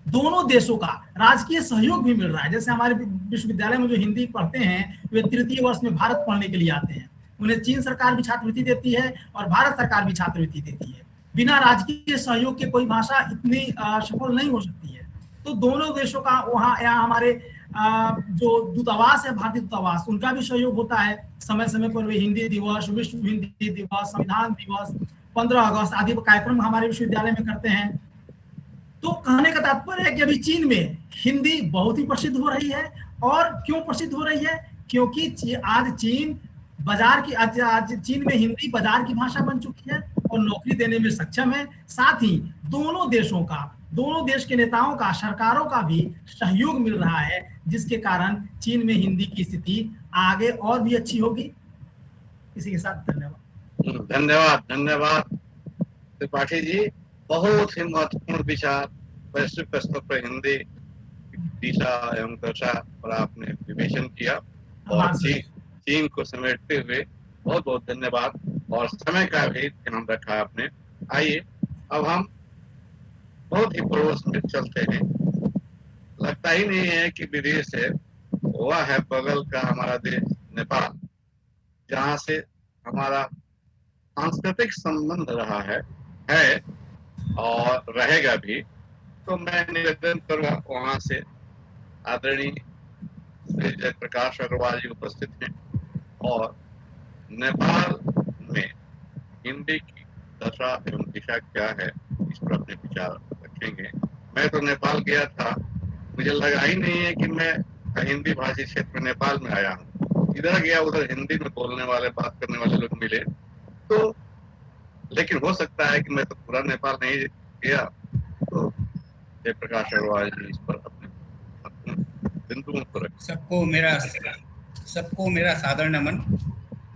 दोनों देशों का राजकीय सहयोग भी मिल रहा है। जैसे हमारे विश्वविद्यालय में जो हिंदी पढ़ते हैं वे तृतीय वर्ष में भारत पढ़ने के लिए आते हैं, उन्हें चीन सरकार भी छात्रवृत्ति देती है और भारत सरकार भी छात्रवृत्ति देती है। बिना राजकीय सहयोग के कोई भाषा इतनी सफल नहीं हो सकती है। तो दोनों देशों का यहाँ हमारे जो दूतावास है, भारतीय दूतावास, उनका भी सहयोग होता है। समय समय पर वे हिंदी दिवस, विश्व हिंदी दिवस, संविधान दिवस, 15 अगस्त आदि कार्यक्रम हमारे विश्वविद्यालय में करते हैं। तो कहने का तात्पर्य है कि अभी चीन में हिंदी बहुत ही प्रसिद्ध हो रही है। और क्यों प्रसिद्ध हो रही है? क्योंकि आज चीन में हिंदी बाजार की भाषा बन चुकी है और नौकरी देने में सक्षम है। साथ ही दोनों देश के नेताओं का, सरकारों का भी सहयोग मिल रहा है, जिसके कारण चीन में हिंदी की स्थिति आगे और भी अच्छी होगी। इसी के साथ धन्यवाद त्रिपाठी जी। बहुत ही महत्वपूर्ण विचार वैश्विक स्तर पर हिंदी दिशा एवं दशा पर आपने विवेचन किया और चीन को समेटते हुए बहुत बहुत धन्यवाद। और समय का भी ध्यान रखा आपने। आइए अब हम बहुत ही पड़ोस में चलते हैं। लगता ही नहीं है कि विदेश है, वह है बगल का हमारा देश नेपाल, जहाँ से हमारा सांस्कृतिक संबंध रहा है और रहेगा भी। तो मैं निवेदन करूँगा वहाँ से आदरणीय श्री जयप्रकाश अग्रवाल जी उपस्थित हैं और नेपाल में हिंदी की दशा एवं दिशा क्या है इस पर अपने विचार रखेंगे। मैं तो नेपाल गया था, मुझे लगा ही नहीं है कि मैं हिंदी भाषी क्षेत्र में नेपाल में आया हूँ। इधर गया उधर हिंदी में बोलने वाले, बात करने वाले लोग मिले। तो लेकिन हो सकता है कि मैं तो पूरा नेपाल नहीं गया। तो जयप्रकाश अग्रवाल जी इस पर अपने बिंदुओं को रखें। सबको मेरा सादर नमन।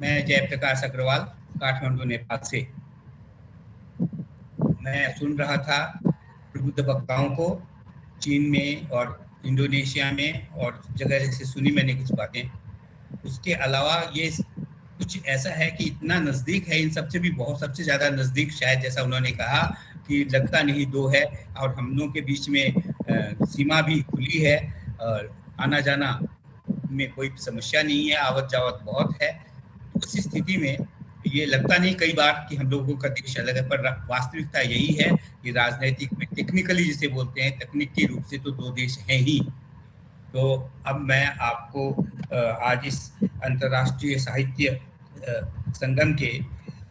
मैं जयप्रकाश अग्रवाल, काठमांडू, नेपाल से। मैं सुन रहा था प्रबुद्ध वक्ताओं को, चीन में और इंडोनेशिया में और जगह से सुनी मैंने कुछ बातें। उसके अलावा ये कुछ ऐसा है कि इतना नज़दीक है, इन सबसे भी बहुत सबसे ज़्यादा नज़दीक शायद, जैसा उन्होंने कहा कि लगता नहीं दो है और हम लोगों के बीच में सीमा भी खुली है और आना जाना में कोई समस्या नहीं है, आवत जावत बहुत है। तो उस स्थिति में ये लगता नहीं कई बार कि हम लोगों का देश अलग है, पर वास्तविकता यही है कि राजनीतिक में टेक्निकली जिसे बोलते हैं, तकनीकी रूप से तो दो देश हैं ही। तो अब मैं आपको आज इस अंतर्राष्ट्रीय साहित्य संगम के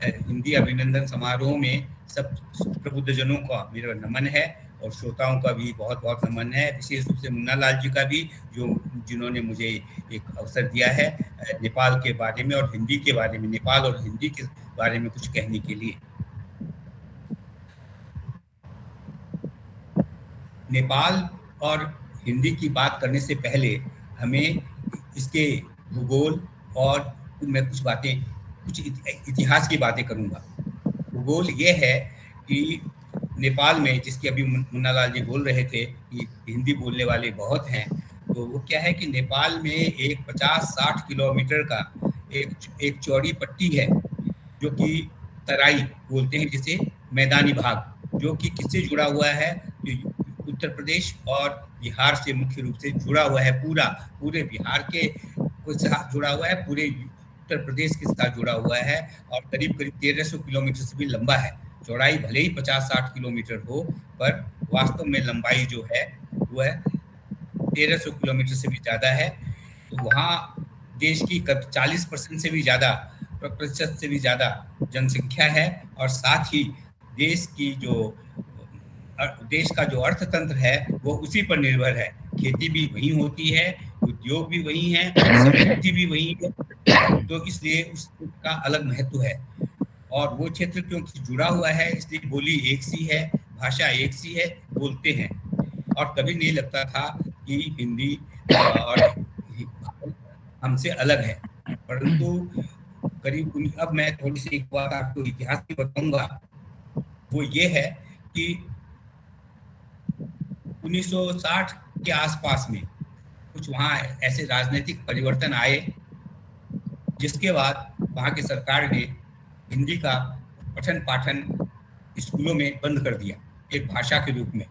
हिंदी अभिनंदन समारोह में सब प्रबुद्धजनों का मेरा नमन है और श्रोताओं का भी बहुत बहुत नमन है। विशेष रूप से मुन्ना लाल जी का भी, जिन्होंने मुझे एक अवसर दिया है नेपाल के बारे में और हिंदी के बारे में, नेपाल और हिंदी के बारे में कुछ कहने के लिए। नेपाल और हिंदी की बात करने से पहले हमें इसके भूगोल और मैं कुछ इतिहास की बातें करूंगा। भूगोल ये है कि नेपाल में, जिसकी अभी मुन्ना लाल जी बोल रहे थे कि हिंदी बोलने वाले बहुत हैं, तो वो क्या है कि नेपाल में एक 50-60 किलोमीटर का एक चौड़ी पट्टी है जो कि तराई बोलते हैं, जिसे मैदानी भाग, जो कि किससे जुड़ा हुआ है, उत्तर प्रदेश और बिहार से मुख्य रूप से जुड़ा हुआ है, पूरे बिहार के साथ जुड़ा हुआ है, पूरे उत्तर प्रदेश के साथ जुड़ा हुआ है, और करीब 1300 किलोमीटर से भी लंबा है। चौड़ाई भले ही 50-60 किलोमीटर हो, पर वास्तव में लंबाई जो है वो है 1300 किलोमीटर से भी ज़्यादा है। तो वहाँ देश की 40% से भी ज़्यादा, प्रतिशत से भी ज़्यादा जनसंख्या है, और साथ ही देश का जो अर्थतंत्र है वो उसी पर निर्भर है। खेती भी वहीं होती है, उद्योग भी वहीं है, संस्कृति भी वहीं है, तो इसलिए उसका अलग महत्व है। और वो क्षेत्र क्योंकि जुड़ा हुआ है, इसलिए बोली एक सी है, भाषा एक सी है, बोलते हैं। और कभी नहीं लगता था कि हिंदी और हमसे अलग है, परंतु करीब अब मैं थोड़ी सी एक बात आपको इतिहास की बताऊंगा। वो ये है कि 1960 के आसपास में कुछ वहाँ ऐसे राजनीतिक परिवर्तन आए, जिसके बाद वहाँ की सरकार ने हिंदी का पठन पाठन स्कूलों में बंद कर दिया एक भाषा के रूप में।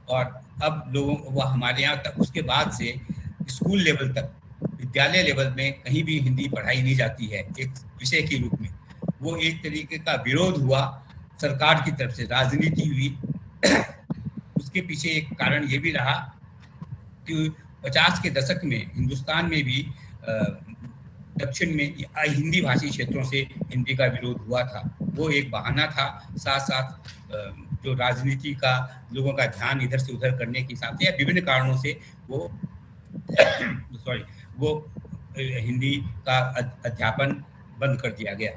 और अब लोगों वह हमारे यहाँ तक, उसके बाद से स्कूल लेवल तक, विद्यालय लेवल में कहीं भी हिंदी पढ़ाई नहीं जाती है एक विषय के रूप में। वो एक तरीके का विरोध हुआ सरकार की तरफ से, राजनीति हुई। उसके पीछे एक कारण ये भी रहा कि 50 के दशक में हिंदुस्तान में भी दक्षिण में हिंदी भाषी क्षेत्रों से हिंदी का विरोध हुआ था। वो एक बहाना था, साथ साथ जो राजनीति का लोगों का ध्यान इधर से उधर करने के हिसाब से या विभिन्न कारणों से वो हिंदी का अध्यापन बंद कर दिया गया।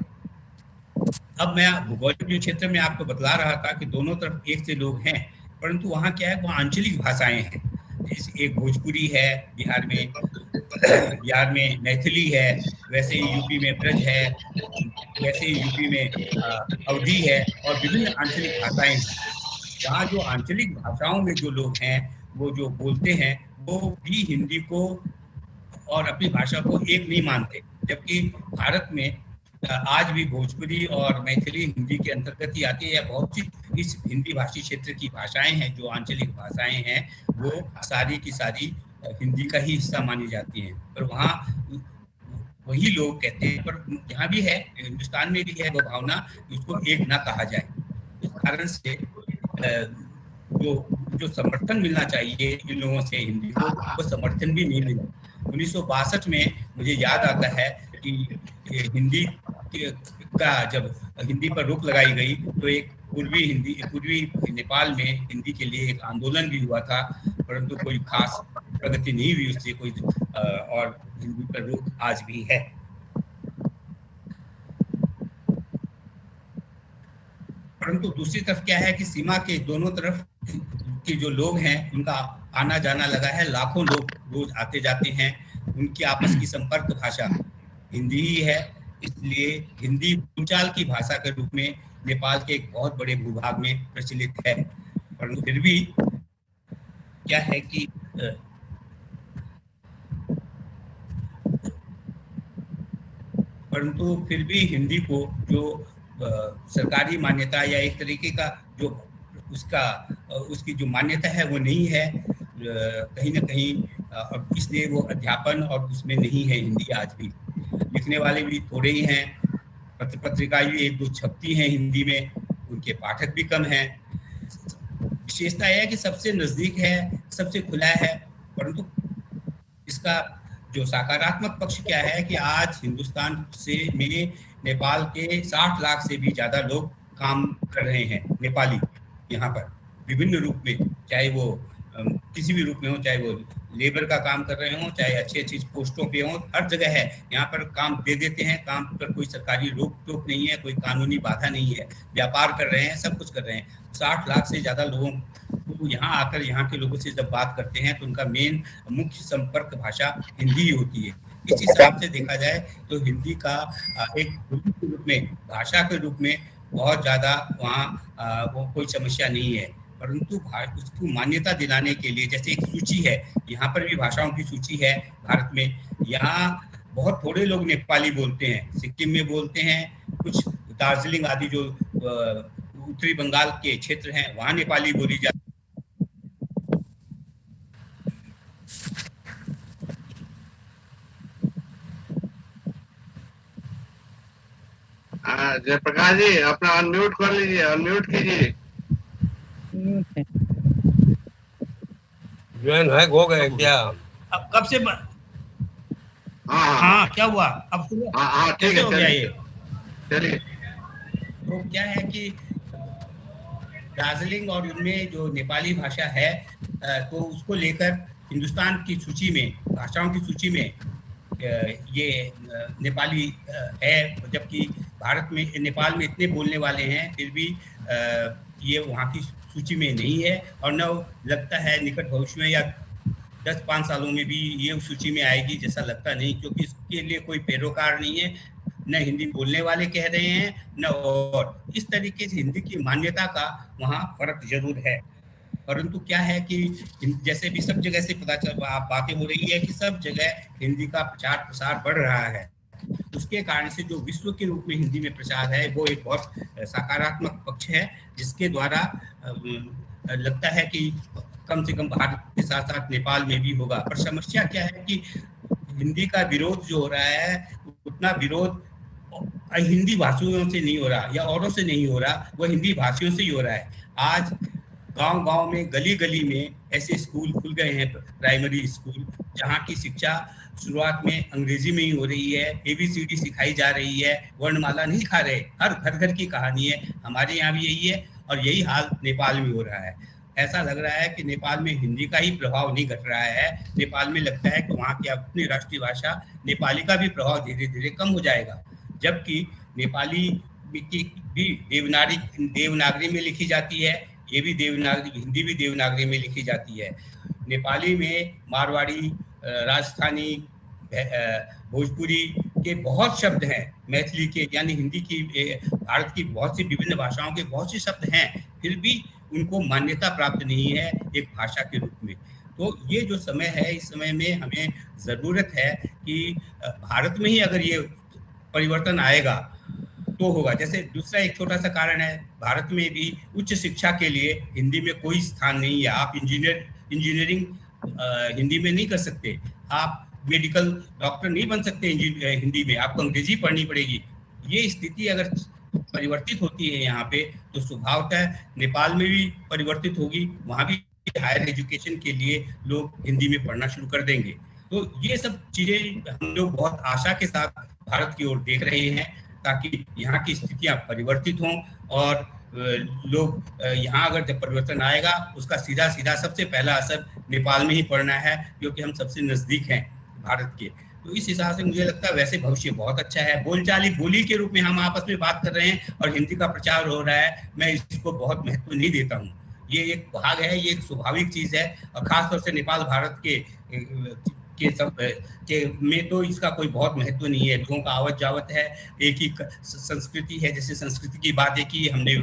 अब मैं भौगोलिक क्षेत्र में आपको बतला रहा था कि दोनों तरफ एक से लोग हैं, परंतु वहाँ क्या है, वहाँ आंचलिक भाषाएं हैं। एक भोजपुरी है बिहार में मैथिली है, वैसे ही यूपी में ब्रज है, वैसे ही यूपी में अवधी है, और विभिन्न आंचलिक भाषाएं हैं। वहाँ जो आंचलिक भाषाओं में जो लोग हैं, वो जो बोलते हैं, वो भी हिंदी को और अपनी भाषा को एक नहीं मानते, जबकि भारत में आज भी भोजपुरी और मैथिली हिंदी के अंतर्गत ही आती है, या बहुत सी इस हिंदी भाषी क्षेत्र की भाषाएं हैं जो आंचलिक भाषाएं हैं, वो सारी की सारी हिंदी का ही हिस्सा मानी जाती हैं। पर वहाँ वही लोग कहते हैं, पर यहाँ भी है, हिंदुस्तान में भी है वो भावना, उसको एक ना कहा जाए। इस कारण से जो समर्थन मिलना चाहिए इन लोगों से हिंदी को, वो समर्थन भी नहीं मिला। 1962 में मुझे याद आता है कि हिंदी का जब हिंदी पर रोक लगाई गई, तो एक पूर्वी नेपाल में हिंदी के लिए एक आंदोलन भी हुआ था, परंतु कोई खास प्रगति नहीं हुई उससे कोई, और हिंदी पर रोक आज भी है। परंतु दूसरी तरफ क्या है कि सीमा के दोनों तरफ के जो लोग हैं, उनका आना जाना लगा है, लाखों लोग रोज आते जाते हैं, उनकी आपस की संपर्क भाषा हिंदी ही है। इसलिए हिंदी बोलचाल की भाषा के रूप में नेपाल के एक बहुत बड़े भूभाग में प्रचलित है। परंतु फिर भी क्या है कि हिंदी को जो सरकारी मान्यता या एक तरीके का जो उसकी जो मान्यता है वो नहीं है कहीं ना कहीं, इसलिए वो अध्यापन और उसमें नहीं है हिंदी आज भी। लिखने वाले भी थोड़े ही हैं, पत्रिकाएं भी एक दो छपती हैं हिंदी में, उनके पाठक भी कम हैं। विशेषता यह है कि सबसे नजदीक है, सबसे खुला है, परंतु इसका जो सकारात्मक पक्ष क्या है कि आज हिंदुस्तान में नेपाल के 60 लाख से भी ज्यादा लोग काम कर रहे हैं, नेपाली यहाँ पर विभिन्न रूप में, चाहे वो किसी भी रूप में हो, चाहे वो लेबर का काम कर रहे हों, चाहे अच्छी अच्छी पोस्टों पे हों, हर जगह है। यहाँ पर काम दे देते हैं, काम पर कोई सरकारी रोक टोक नहीं है, कोई कानूनी बाधा नहीं है, व्यापार कर रहे हैं, सब कुछ कर रहे हैं। 60 लाख से ज्यादा लोगों को यहाँ आकर यहाँ के लोगों से जब बात करते हैं तो उनका मुख्य संपर्क भाषा हिंदी ही होती है। इस हिसाब से देखा जाए तो हिंदी का एक रूप में, भाषा के रूप में बहुत ज्यादा वहाँ वो कोई समस्या नहीं है, परंतु उसको मान्यता दिलाने के लिए जैसे एक सूची है, यहाँ पर भी भाषाओं की सूची है भारत में। यहाँ बहुत थोड़े लोग नेपाली बोलते हैं, सिक्किम में बोलते हैं, कुछ दार्जिलिंग आदि जो उत्तरी बंगाल के क्षेत्र हैं वहाँ नेपाली बोली जाती है। जयप्रकाश जी अपना अनम्यूट कर लीजिए, अनम्यूट कीजिए। ज्वाइन है हो गए क्या? अब कब से हाँ क्या हुआ अब सुनो? हाँ ठीक कैसे है, हो गया ये? चलिए। तो क्या है कि दार्जिलिंग और उनमें जो नेपाली भाषा है तो उसको लेकर हिंदुस्तान की सूची में, भाषाओं की सूची में ये नेपाली है, जबकि भारत में, नेपाल में इतने बोलने वाले हैं फिर भी ये वहाँ की सूची में नहीं है। और न लगता है निकट भविष्य में या 10-5 सालों में भी ये सूची में आएगी जैसा लगता नहीं, क्योंकि इसके लिए कोई पैरोकार नहीं है, न हिंदी बोलने वाले कह रहे हैं न, और इस तरीके से हिंदी की मान्यता का वहाँ फर्क जरूर है। परंतु क्या है कि जैसे भी सब जगह से पता चल बातें हो रही है कि सब जगह हिंदी का प्रचार प्रसार बढ़ रहा है, उसके कारण से जो विश्व के रूप में हिंदी में प्रचार है वो एक बहुत सकारात्मक पक्ष है, जिसके द्वारा लगता है कि कम से कम भारत के साथ साथ नेपाल में भी होगा। पर समस्या क्या है कि हिंदी का विरोध जो हो रहा है उतना विरोध हिंदी भाषियों से नहीं हो रहा या औरों से नहीं हो रहा, वो हिंदी भाषियों से ही हो रहा है। आज गांव-गांव में, गली-गली में ऐसे स्कूल खुल गए हैं, प्राइमरी स्कूल, जहां की शिक्षा शुरुआत में अंग्रेजी में ही हो रही है, ABCD सिखाई जा रही है, वर्णमाला नहीं सिखा रहे। हर घर की कहानी है, हमारे यहाँ भी यही है और यही हाल नेपाल में हो रहा है। ऐसा लग रहा है कि नेपाल में हिंदी का ही प्रभाव नहीं घट रहा है, नेपाल में लगता है कि वहाँ की अपनी राष्ट्रीय भाषा नेपाली का भी प्रभाव धीरे धीरे कम हो जाएगा, जबकि नेपाली की भी देवनागरी में लिखी जाती है, ये भी देवनागरी, हिंदी भी देवनागरी में लिखी जाती है। नेपाली में मारवाड़ी, राजस्थानी, भोजपुरी के बहुत शब्द हैं, मैथिली के, यानी हिंदी की, भारत की बहुत सी विभिन्न भाषाओं के बहुत से शब्द हैं, फिर भी उनको मान्यता प्राप्त नहीं है एक भाषा के रूप में। तो ये जो समय है, इस समय में हमें ज़रूरत है कि भारत में ही अगर ये परिवर्तन आएगा तो होगा। जैसे दूसरा एक छोटा सा कारण है, भारत में भी उच्च शिक्षा के लिए हिंदी में कोई स्थान नहीं है। आप इंजीनियरिंग हिंदी में नहीं कर सकते, आप मेडिकल डॉक्टर नहीं बन सकते हिंदी में, आपको अंग्रेजी पढ़नी पड़ेगी। ये स्थिति अगर परिवर्तित होती है यहाँ पे तो स्वभावतः नेपाल में भी परिवर्तित होगी, वहाँ भी हायर एजुकेशन के लिए लोग हिंदी में पढ़ना शुरू कर देंगे। तो ये सब चीज़ें हम लोग बहुत आशा के साथ भारत की ओर देख रहे हैं, ताकि यहाँ की स्थितियाँ परिवर्तित हों और लोग यहाँ अगर जब परिवर्तन आएगा उसका सीधा सीधा सबसे पहला असर नेपाल में ही पड़ना है, क्योंकि हम सबसे नज़दीक हैं भारत के। तो इस हिसाब से मुझे लगता है वैसे भविष्य बहुत अच्छा है। बोलचाली बोली के रूप में हम आपस में बात कर रहे हैं और हिंदी का प्रचार हो रहा है, मैं इसको बहुत महत्व नहीं देता हूँ। ये एक भाग है, ये एक स्वाभाविक चीज़ है, और ख़ासतौर से नेपाल भारत के में तो इसका कोई बहुत महत्व नहीं है। लोगों का आवत जावत है, एक ही संस्कृति है, जैसे संस्कृति की बातें की हमने,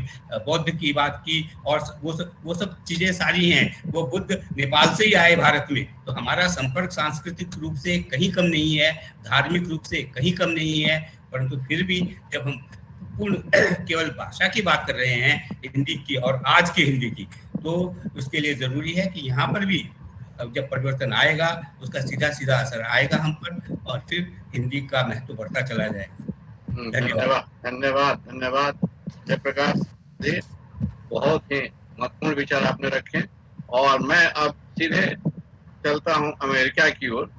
बौद्ध की बात की, और वो सब चीज़ें सारी हैं। वो बुद्ध नेपाल से ही आए भारत में, तो हमारा संपर्क सांस्कृतिक रूप से कहीं कम नहीं है, धार्मिक रूप से कहीं कम नहीं है। परंतु फिर भी जब हम पूर्ण केवल भाषा की बात कर रहे हैं, हिंदी की, और आज के हिंदी की, तो उसके लिए ज़रूरी है कि यहाँ पर भी अब जब परिवर्तन आएगा उसका सीधा सीधा असर आएगा हम पर, और फिर हिंदी का महत्व बढ़ता चला जाएगा। धन्यवाद धन्यवाद धन्यवाद जयप्रकाश जी, बहुत ही महत्वपूर्ण विचार आपने रखे। और मैं अब सीधे चलता हूं अमेरिका की ओर।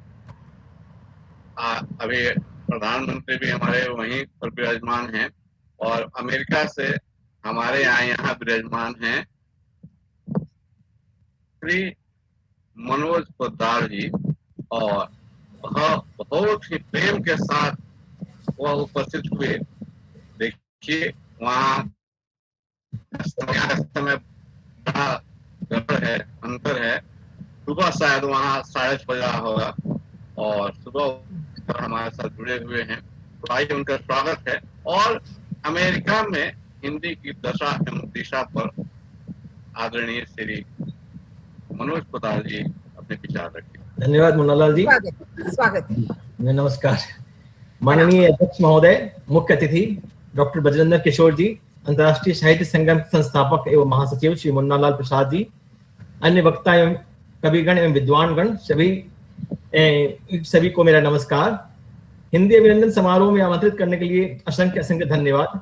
अभी प्रधानमंत्री भी हमारे वहीं पर विराजमान हैं, और अमेरिका से हमारे यहाँ विराजमान हैं श्री मनोज पोद्दार जी, और वह बहुत ही प्रेम के साथ वह उपस्थित हुए। देखिए वहाँ समय बड़ा गड़बड़ है, अंतर है, सुबह शायद वहाँ 6:30 बज रहा होगा, और सुबह हमारे साथ जुड़े हुए हैं, तो आइए उनका स्वागत है। और अमेरिका में हिंदी की दशा एवं दिशा पर आदरणीय श्री मनोज पोद्दार जी अपने विचार रखें। धन्यवाद मुन्नालाल जी, स्वागत। नमस्कार। माननीय अध्यक्ष महोदय, मुख्य अतिथि डॉक्टर बजरंदर किशोर जी, अंतर्राष्ट्रीय साहित्य संगम के संस्थापक एवं महासचिव श्री मुन्नालाल प्रसाद जी, अन्य वक्ता एवं कविगण एवं विद्वानगण सभी को मेरा नमस्कार। हिंदी अभिनंदन समारोह में आमंत्रित करने के लिए असंख्य असंख्य धन्यवाद।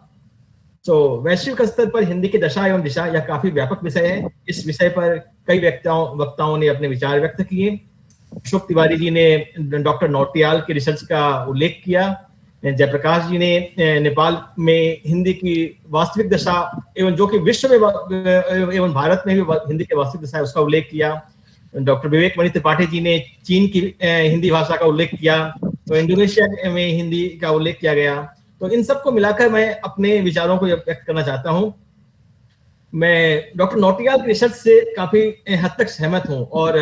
वैश्विक स्तर पर हिंदी की दशा एवं दिशा यह काफी व्यापक विषय है। इस विषय पर कई वक्ताओं ने अपने विचार व्यक्त किए। अशोक तिवारी जी ने डॉक्टर नौटियाल की रिसर्च का उल्लेख किया। जयप्रकाश जी ने नेपाल में हिंदी की वास्तविक दशा एवं जो कि विश्व में एवं भारत में भी हिंदी की वास्तविक दशा है उसका उल्लेख किया। डॉक्टर विवेक मणि त्रिपाठी जी ने चीन की हिंदी भाषा का उल्लेख किया। तो इंडोनेशिया में हिंदी का उल्लेख किया गया। तो इन सबको मिलाकर मैं अपने विचारों को व्यक्त करना चाहता हूं। मैं डॉक्टर नौटियाल की रिसर्च से काफी हद तक सहमत हूं और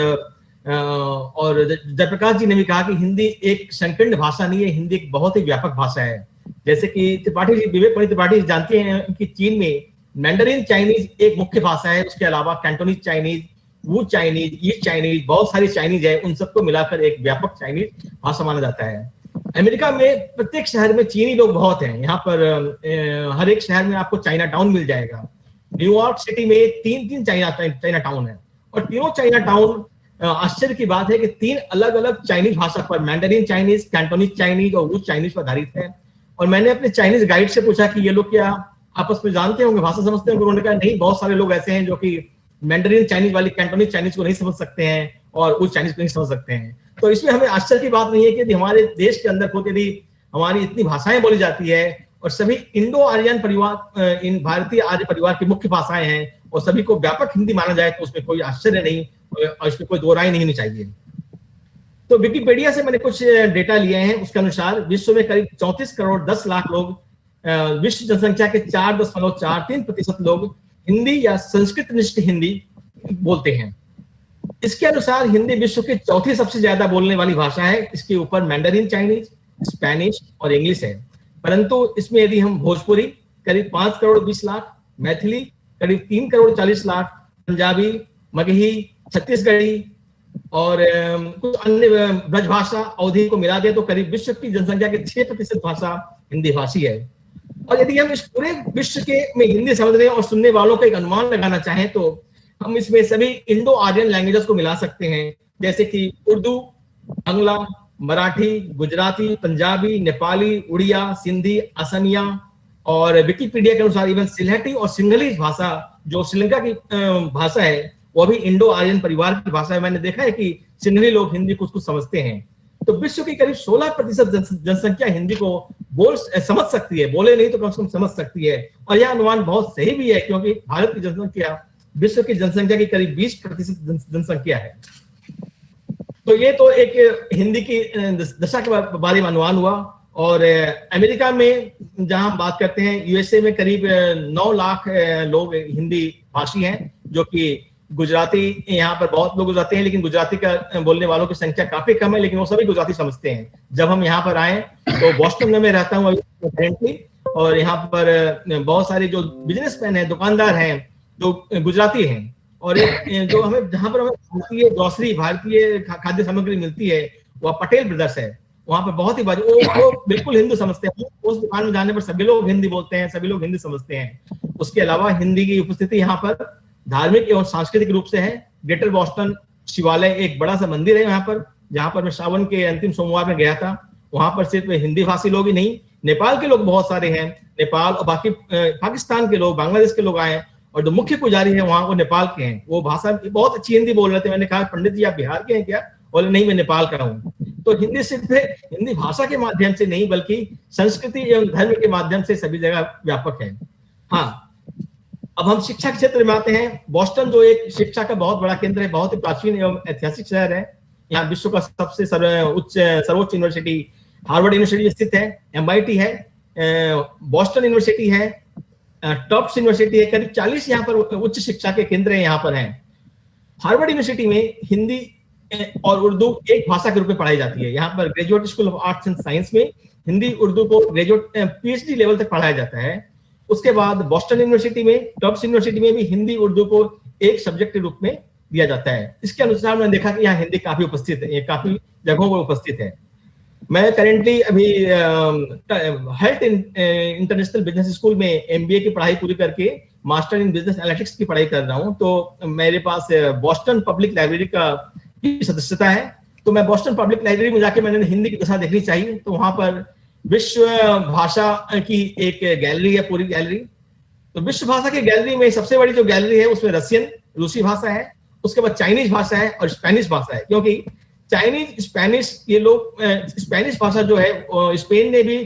जयप्रकाश जी ने भी कहा कि हिंदी एक संकीर्ण भाषा नहीं है, हिंदी एक बहुत ही व्यापक भाषा है। जैसे कि त्रिपाठी जी, विवेक मणि त्रिपाठी जानते हैं कि चीन में मैंडरिन चाइनीज एक मुख्य भाषा है। उसके अलावा कैंटोनीज चाइनीज, वू चाइनीज, ईस्ट चाइनीज, बहुत सारी चाइनीज है। उन सबको मिलाकर एक व्यापक चाइनीज भाषा माना जाता है। अमेरिका में प्रत्येक शहर में चीनी लोग बहुत हैं। यहाँ पर हर एक शहर में आपको चाइना टाउन मिल जाएगा। न्यूयॉर्क सिटी में तीन चाइना टाउन है और तीनों चाइना टाउन, आश्चर्य की बात है कि 3 अलग अलग चाइनीज भाषा पर, मैंडरिन चाइनीज, कैंटोनीज चाइनीज और वू चाइनीज पर आधारित है। और मैंने अपने चाइनीज गाइड से पूछा कि ये लोग क्या आपस में जानते होंगे, भाषा समझते होंगे? उन्होंने कहा नहीं, बहुत सारे लोग ऐसे हैं जो कि मैंडरिन चाइनीज वाली कैंटोनीज चाइनीज को नहीं समझ सकते हैं और वू चाइनीज को नहीं समझ सकते हैं। तो इसमें हमें आश्चर्य की बात नहीं है कि हमारे देश के अंदर खुद यदि हमारी इतनी भाषाएं बोली जाती है और सभी इंडो आर्यन परिवार, इन भारतीय आर्य परिवार की मुख्य भाषाएं हैं और सभी को व्यापक हिंदी माना जाए तो उसमें कोई आश्चर्य नहीं और इसमें कोई दो राय नहीं होनी चाहिए। तो विकिपीडिया से मैंने कुछ डेटा लिए हैं। उसके अनुसार विश्व में करीब 34 करोड़ 10 लाख लोग, विश्व जनसंख्या के 4.43% लोग हिंदी या संस्कृत निष्ठ हिंदी बोलते हैं। इसके अनुसार हिंदी विश्व की चौथी सबसे ज्यादा बोलने वाली भाषा है। इसके ऊपर मैंडरिन चाइनीज, स्पेनिश और इंग्लिश है। परंतु इसमें यदि हम भोजपुरी करीब 5 करोड़ 20 लाख, मैथिली करीब 3 करोड़ 40 लाख, पंजाबी, मगही, छत्तीसगढ़ी और कुछ अन्य ब्रजभाषा, अवधी को मिला दे तो करीब विश्व की जनसंख्या के 6% भाषा हिंदी भाषी है। और यदि हम इस पूरे विश्व के में हिंदी समझने और सुनने वालों का एक अनुमान लगाना चाहें तो हम इसमें सभी इंडो आर्यन लैंग्वेजेस को मिला सकते हैं, जैसे कि उर्दू, बांग्ला, मराठी, गुजराती, पंजाबी, नेपाली, उड़िया, सिंधी, असमिया और विकिपीडिया के अनुसार इवन सिलहटी और सिंघली भाषा जो श्रीलंका की भाषा है वो भी इंडो आर्यन परिवार की भाषा है। मैंने देखा है कि सिंघली लोग हिंदी कुछ समझते हैं। तो विश्व की करीब 16% जनसंख्या हिंदी को समझ सकती है, बोले नहीं तो कम से कम समझ सकती है। और यह अनुमान बहुत सही भी है क्योंकि भारत की जनसंख्या विश्व की जनसंख्या की करीब 20% जनसंख्या है। तो ये तो एक हिंदी की दशा के बारे में अनुमान हुआ। और अमेरिका में जहां हम बात करते हैं, यूएसए में करीब 9 लाख लोग हिंदी भाषी हैं, जो कि गुजराती, यहाँ पर बहुत लोग गुजराती हैं लेकिन गुजराती का बोलने वालों की संख्या काफी कम है, लेकिन वो सभी गुजराती समझते हैं। जब हम यहाँ पर आए तो बॉस्टन में मैं रहता हूँ अभी और यहाँ पर बहुत सारे जो बिजनेसमैन हैं, दुकानदार हैं जो गुजराती हैं। और जो हमें जहाँ पर हमें भारतीय ग्रोसरी, भारतीय खाद्य सामग्री मिलती है वह पटेल ब्रदर्स है। वहाँ पर बहुत ही वो बिल्कुल हिंदी समझते हैं। उस दुकान में जाने पर सभी लोग हिंदी बोलते हैं, सभी लोग हिंदी समझते हैं। उसके अलावा हिंदी की उपस्थिति यहाँ पर धार्मिक एवं सांस्कृतिक रूप से है। ग्रेटर बॉस्टन शिवालय एक बड़ा सा मंदिर है यहाँ पर, जहाँ पर मैं श्रावण के अंतिम सोमवार में गया था। वहां पर सिर्फ हिंदी भाषी लोग ही नहीं, नेपाल के लोग बहुत सारे हैं। नेपाल और बाकी पाकिस्तान के लोग, बांग्लादेश के लोग आए और जो मुख्य पुजारी है वहाँ वो नेपाल के हैं। वो भाषा बहुत अच्छी हिंदी बोल रहे थे। मैंने कहा पंडित जी आप बिहार के हैं क्या? बोले नहीं मैं नेपाल का हूँ। तो हिंदी सिर्फ हिंदी भाषा के माध्यम से नहीं बल्कि संस्कृति एवं धर्म के माध्यम से सभी जगह व्यापक है। हाँ, अब हम शिक्षा के क्षेत्र में आते हैं। बॉस्टन जो एक शिक्षा का बहुत बड़ा केंद्र है, बहुत ही प्राचीन एवं ऐतिहासिक शहर है। यहाँ विश्व का सबसे सर्वोच्च यूनिवर्सिटी हार्वर्ड यूनिवर्सिटी स्थित है, MIT है, बॉस्टन यूनिवर्सिटी है, टॉप्स यूनिवर्सिटी है। करीब 40 यहाँ पर उच्च शिक्षा के केंद्र यहाँ पर हैं। हार्वर्ड यूनिवर्सिटी में हिंदी और उर्दू एक भाषा के रूप में पढ़ाई जाती है। यहाँ पर graduate school of arts and science में हिंदी उर्दू को ग्रेजुएट PhD लेवल तक पढ़ाया जाता है। उसके बाद बॉस्टन यूनिवर्सिटी में, टॉप्स यूनिवर्सिटी में भी हिंदी उर्दू को एक सब्जेक्ट के रूप में दिया जाता है। इसके अनुसार मैंने देखा कि यहाँ हिंदी काफी उपस्थित है, काफी जगहों पर उपस्थित है। मैं करेंटली अभी हेल्थ इंटरनेशनल बिजनेस स्कूल में एमबीए की पढ़ाई पूरी करके मास्टर इन बिजनेस एनालिटिक्स की पढ़ाई कर रहा हूँ। तो मेरे पास बॉस्टन पब्लिक लाइब्रेरी का सदस्यता है। तो मैं बॉस्टन पब्लिक लाइब्रेरी में जाके मैंने हिंदी की दशा देखनी चाहिए। तो वहां पर विश्व भाषा की एक गैलरी है, पूरी गैलरी। तो विश्व भाषा की गैलरी में सबसे बड़ी जो गैलरी है उसमें रशियन, रूसी भाषा है, उसके बाद चाइनीज भाषा है और स्पेनिश भाषा है। क्योंकि चाइनीज, स्पेनिश, ये लोग स्पेनिश भाषा जो है स्पेन ने भी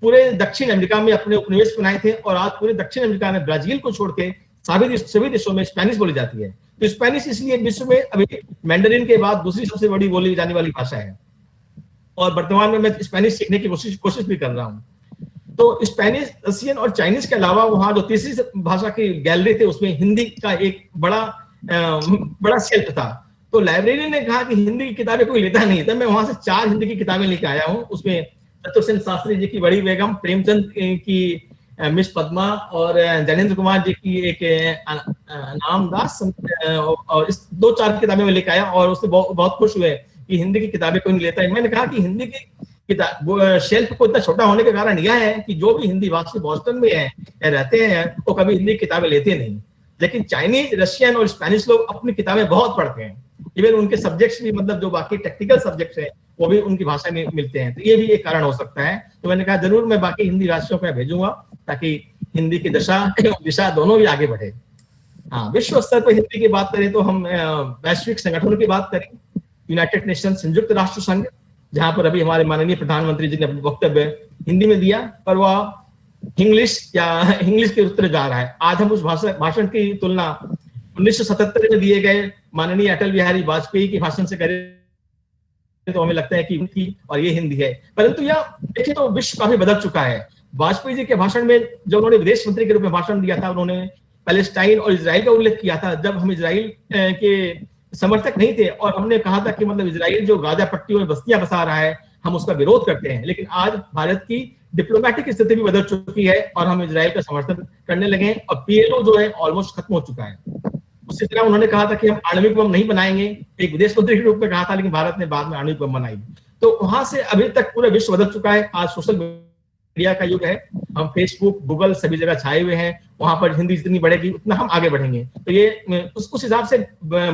पूरे दक्षिण अमेरिका में अपने उपनिवेश बनाए थे और आज पूरे दक्षिण अमेरिका में ब्राजील को छोड़ के सभी देशों में स्पेनिश बोली जाती है। तो स्पेनिश इसलिए विश्व में अभी मैंडरिन के बाद दूसरी सबसे बड़ी बोली जाने वाली भाषा है और वर्तमान में मैं स्पेनिश सीखने की कोशिश भी कर रहा हूँ। तो स्पेनिश, रशियन और चाइनीज के अलावा वहां जो तीसरी भाषा की गैलरी थे उसमें हिंदी का एक बड़ा शेल्फ था। तो लाइब्रेरी ने कहा कि हिंदी की किताबें कोई लेता नहीं, तो मैं वहां से 4 हिंदी की किताबें लेके आया हूँ। उसमें चतुर्सेन शास्त्री जी की बड़ी बेगम, प्रेमचंद की मिस पद्मा और जैनेन्द्र कुमार जी की एक नामदास, और इस 2-4 किताबें मैं लेके आया और उससे बहुत खुश हुए कि हिंदी की किताबें कोई नहीं लेता है। मैंने कहा कि हिंदी की किताब शेल्फ को इतना छोटा होने का कारण यह है कि जो भी हिंदी भाषी बॉस्टन में है या रहते हैं वो कभी हिंदी किताबें लेते नहीं, लेकिन चाइनीज, रशियन और स्पेनिश लोग अपनी किताबें बहुत पढ़ते हैं। इवन उनके सब्जेक्ट्स भी, मतलब जो बाकी टेक्निकल सब्जेक्ट्स हैं वो भी उनकी भाषा में मिलते हैं। तो ये भी एक कारण हो सकता है। तो मैंने कहा जरूर मैं बाकी हिंदी भाषियों को भेजूंगा ताकि हिंदी की दिशा दोनों भी आगे बढ़े। हाँ, विश्व स्तर पर हिंदी की बात करें तो हम वैश्विक संगठनों की बात करें, यूनाइटेड नेशन, संयुक्त राष्ट्र संघ, जहां पर अभी हमारे माननीय प्रधानमंत्री जी ने अपना वक्तव्य हिंदी में दिया, पर वह इंग्लिश के उत्तर जा रहा है। आज हम उस भाषण की तुलना 1977 में दिए गए माननीय अटल बिहारी वाजपेयी के भाषण से करें तो हमें लगता है कि हिंदी और ये हिंदी है। परंतु यह देखिए तो विश्व काफी बदल चुका है। वाजपेयी जी के भाषण में जब उन्होंने विदेश मंत्री के रूप में भाषण दिया था, उन्होंने पैलेस्टाइन और इजराइल का उल्लेख किया था। जब हम इजराइल के समर्थक नहीं थे और हमने कहा था कि मतलब इजराइल जो गाजा पट्टी में बस्तियां बसा रहा है हम उसका विरोध करते हैं, लेकिन आज भारत की डिप्लोमेटिक स्थिति भी बदल चुकी है और हम इजराइल का समर्थन करने लगे हैं और पीएलओ जो है ऑलमोस्ट खत्म हो चुका है। उसी तरह उन्होंने कहा था कि हम आणविक बम नहीं बनाएंगे, एक विदेश मंत्री के रूप में कहा था, लेकिन भारत ने बाद में आणविक बम बनाई। तो वहां से अभी तक पूरा विश्व बदल चुका है। आज सोशल मीडिया का युग है, हम फेसबुक, गूगल सभी जगह छाए हुए हैं। वहां पर हिंदी जितनी बढ़ेगी उतना हम आगे बढ़ेंगे। तो ये उस हिसाब से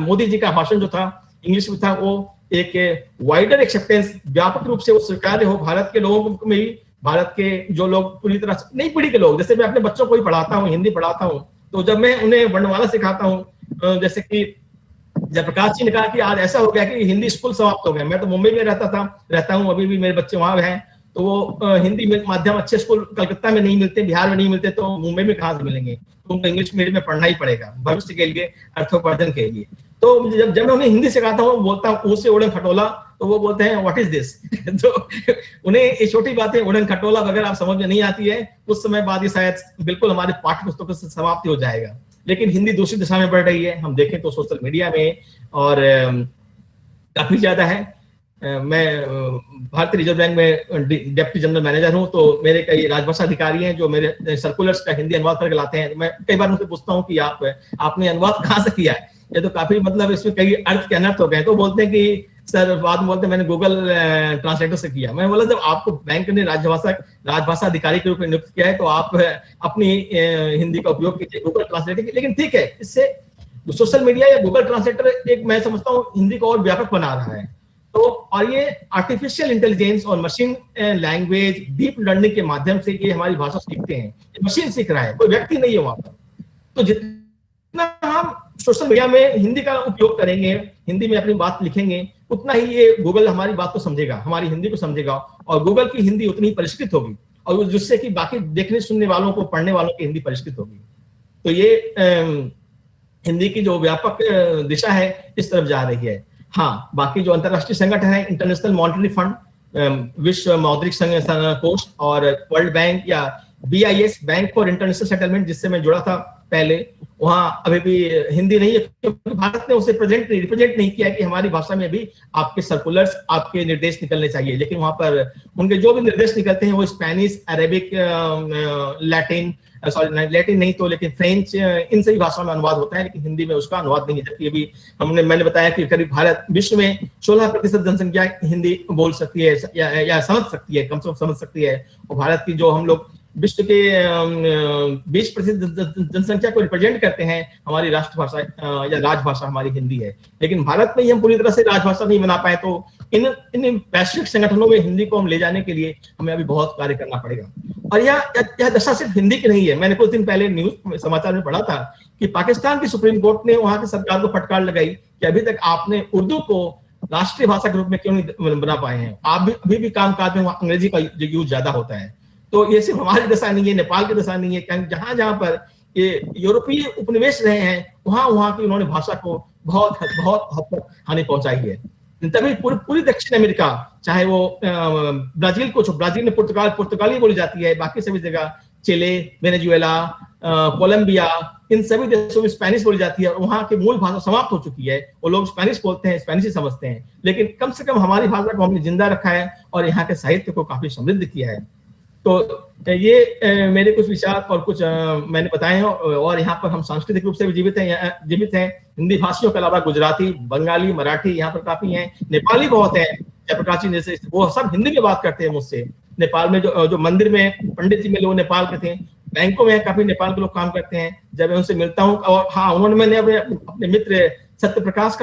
मोदी जी का भाषण जो था इंग्लिश में था, वो एक वाइडर एक्सेप्टेंस, व्यापक रूप से वो स्वीकार्य हो भारत के लोगों में भी। भारत के जो लोग पूरी तरह नई पीढ़ी के लोग, जैसे मैं अपने बच्चों को ही पढ़ाता हूँ, हिंदी पढ़ाता हूँ, तो जब मैं उन्हें वर्णमाला सिखाता हूँ, जैसे कि जयप्रकाश जी ने कहा कि आज ऐसा हो गया कि हिंदी स्कूल समाप्त हो गए। मैं तो मुंबई में रहता हूँ, अभी भी मेरे बच्चे वहां हैं, तो वो हिंदी माध्यम अच्छे स्कूल कलकत्ता में नहीं मिलते, बिहार में नहीं मिलते, तो मुंबई में कहाँ से मिलेंगे? तो उनको इंग्लिश मीडियम में पढ़ना ही पड़ेगा भविष्य के लिए, अर्थोपार्जन के लिए। तो जब मैं उन्हें हिंदी सिखाता हूँ, बोलता हूँ ऊँट से उड़न खटोला, तो वो बोलते हैं व्हाट इज दिस। तो उन्हें ये छोटी बातें, उड़न खटोला वगैरह आप समझ में नहीं आती है, कुछ समय बाद ये शायद बिल्कुल हमारे पाठ्य पुस्तकों से समाप्ति हो जाएगा। लेकिन हिंदी दूसरी दिशा में बढ़ रही है, हम देखें तो सोशल मीडिया में और काफी ज्यादा है। मैं भारतीय रिजर्व बैंक में डिप्टी जनरल मैनेजर हूं, तो मेरे कई राजभाषा अधिकारी हैं जो मेरे सर्कुलर्स का हिंदी अनुवाद करके लाते हैं। मैं कई बार उनसे पूछता हूं कि आपने अनुवाद कहाँ से किया है, ये तो काफी मतलब इसमें कई अर्थ के अनर्थ हो गए। तो बोलते हैं कि सर, बाद में बोलते हैं मैंने गूगल ट्रांसलेटर से किया। मैं बोला जब आपको बैंक ने राजभाषा अधिकारी के रूप में नियुक्त किया है तो आप अपनी हिंदी का उपयोग कीजिए, गूगल ट्रांसलेटर की। लेकिन ठीक है, इससे सोशल मीडिया या गूगल ट्रांसलेटर एक मैं समझता हूँ हिंदी को और व्यापक बना रहा है। तो और ये आर्टिफिशियल इंटेलिजेंस और मशीन लैंग्वेज, डीप लर्निंग के माध्यम से ये हमारी भाषा सीखते हैं। मशीन सीख रहा है, कोई व्यक्ति नहीं है वहां पर। तो जितना हम सोशल मीडिया में हिंदी का उपयोग करेंगे, हिंदी में अपनी बात लिखेंगे, उतना ही ये गूगल हमारी बात को समझेगा, हमारी हिंदी को समझेगा, और गूगल की हिंदी उतनी ही परिष्कृत होगी, और जिससे कि बाकी देखने सुनने वालों को, पढ़ने वालों की हिंदी परिष्कृत होगी। तो ये हिंदी की जो व्यापक दिशा है इस तरफ जा रही है। हाँ, बाकी जो अंतरराष्ट्रीय संगठन है, इंटरनेशनल मॉनेटरी फंड, विश्व मौद्रिक कोष और वर्ल्ड बैंक या BIS, bank for international settlement, जिससे मैं जुड़ा था पहले, वहां अभी भी हिंदी नहीं है क्योंकि भारत ने उसे रिप्रेजेंट नहीं किया कि हमारी भाषा में भी आपके सर्कुलर्स, आपके निर्देश निकलने चाहिए। लेकिन वहां पर उनके जो भी निर्देश निकलते हैं वो Spanish, Arabic, Latin, sorry Latin नहीं तो लेकिन फ्रेंच, इन सभी भाषाओं में अनुवाद होता है, लेकिन हिंदी में उसका अनुवाद नहीं है। जबकि अभी मैंने बताया कि करीब भारत विश्व में 16% जनसंख्या हिंदी बोल सकती है या समझ सकती है, कम से कम समझ सकती है। और भारत की जो हम लोग विश्व के 20% जनसंख्या को रिप्रेजेंट करते हैं, हमारी राष्ट्रभाषा या राजभाषा हमारी हिंदी है। लेकिन भारत में ही हम पूरी तरह से राजभाषा नहीं बना पाए, तो इन वैश्विक संगठनों में हिंदी को हम ले जाने के लिए हमें अभी बहुत कार्य करना पड़ेगा। और यह दशा सिर्फ हिंदी की नहीं है। मैंने कुछ दिन पहले न्यूज समाचार में पढ़ा था कि पाकिस्तान की सुप्रीम कोर्ट ने वहां की सरकार को फटकार लगाई कि अभी तक आपने उर्दू को राष्ट्रीय भाषा के रूप में क्यों नहीं बना पाए हैं। आप अभी भी कामकाज में अंग्रेजी का यूज ज्यादा होता है। तो ये सिर्फ हमारी दशा नहीं है, नेपाल की दशा नहीं है। जहां जहां पर ये यूरोपीय उपनिवेश रहे हैं, वहां की उन्होंने भाषा को बहुत हद तक हानि पहुंचाई है। तभी पूरी दक्षिण अमेरिका, चाहे वो ब्राजील को, ब्राजील में पुर्तगाली बोली जाती है, बाकी सभी जगह चिले, वेनेजुएला, कोलंबिया, इन सभी देशों में स्पेनिश बोली जाती है। और वहां की मूल भाषा समाप्त हो चुकी है। वो लोग स्पेनिश बोलते हैं, स्पेनिश ही समझते हैं। लेकिन कम से कम हमारी भाषा को हमने जिंदा रखा है और यहाँ के साहित्य को काफी समृद्ध किया है। तो ये मेरे कुछ विचार और कुछ मैंने बताए हैं। और यहाँ पर हम सांस्कृतिक रूप से भी जीवित हैं। हिंदी भाषियों के अलावा गुजराती, बंगाली, मराठी यहाँ पर काफी हैं। नेपाली बहुत है, जयप्रकाश जी जैसे, वो सब हिंदी में बात करते हैं मुझसे। नेपाल में जो मंदिर में पंडित जी में लोग नेपाल के थे, बैंकों में काफी नेपाल के लोग काम करते हैं। जब मैं उनसे मिलता हूँ, और हाँ, मैंने अपने मित्र सत्यप्रकाश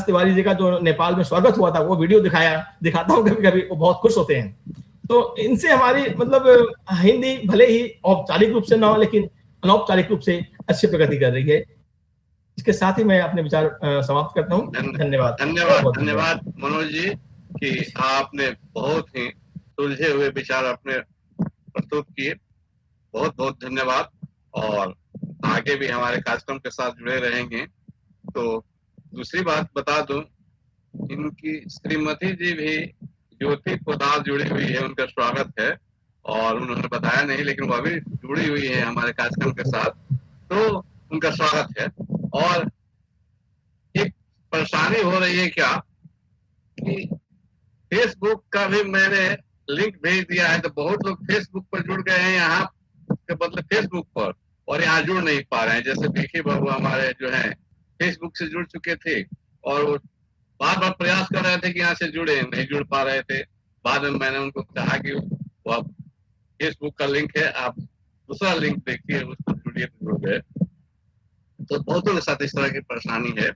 तिवारी जी का जो नेपाल में स्वागत हुआ था, वो वीडियो दिखाता हूँ कभी कभी। वो बहुत खुश होते हैं। तो इनसे हमारी मतलब हिंदी भले ही औपचारिक रूप से ना हो, लेकिन अनौपचारिक रूप से अच्छी प्रगति कर रही है। इसके साथ ही मैं अपने विचार समाप्त करता हूँ। धन्यवाद मनोज जी कि आपने बहुत ही सुलझे हुए विचार अपने प्रस्तुत किए। बहुत बहुत धन्यवाद। और आगे भी हमारे कार्यक्रम के साथ जुड़े रहेंगे। तो दूसरी बात बता दूं, इनकी श्रीमती जी भी ज्योति पोदार जुड़ी हुई है, उनका स्वागत है। और उन्होंने बताया नहीं, लेकिन वह भी जुड़ी हुई है हमारे कार्यक्रम के साथ, तो उनका स्वागत है। और एक परेशानी हो रही है क्या कि फेसबुक का भी मैंने लिंक भेज दिया है, तो बहुत लोग फेसबुक पर जुड़ गए हैं यहाँ के बदले फेसबुक पर, और यहाँ जुड़ नहीं पा रहे हैं। जैसे देखिए बाबू हमारे जो है फेसबुक से जुड़ चुके थे और वो बार बार प्रयास कर रहे थे कि यहाँ से जुड़े, नहीं जुड़ पा रहे थे। बाद में मैंने उनको कहा कि वो फेसबुक का लिंक है, आप दूसरा लिंक देखिए, उसको जुड़िए, तो जुड़ गए। तो बहुतों के साथ इस तरह की परेशानी है।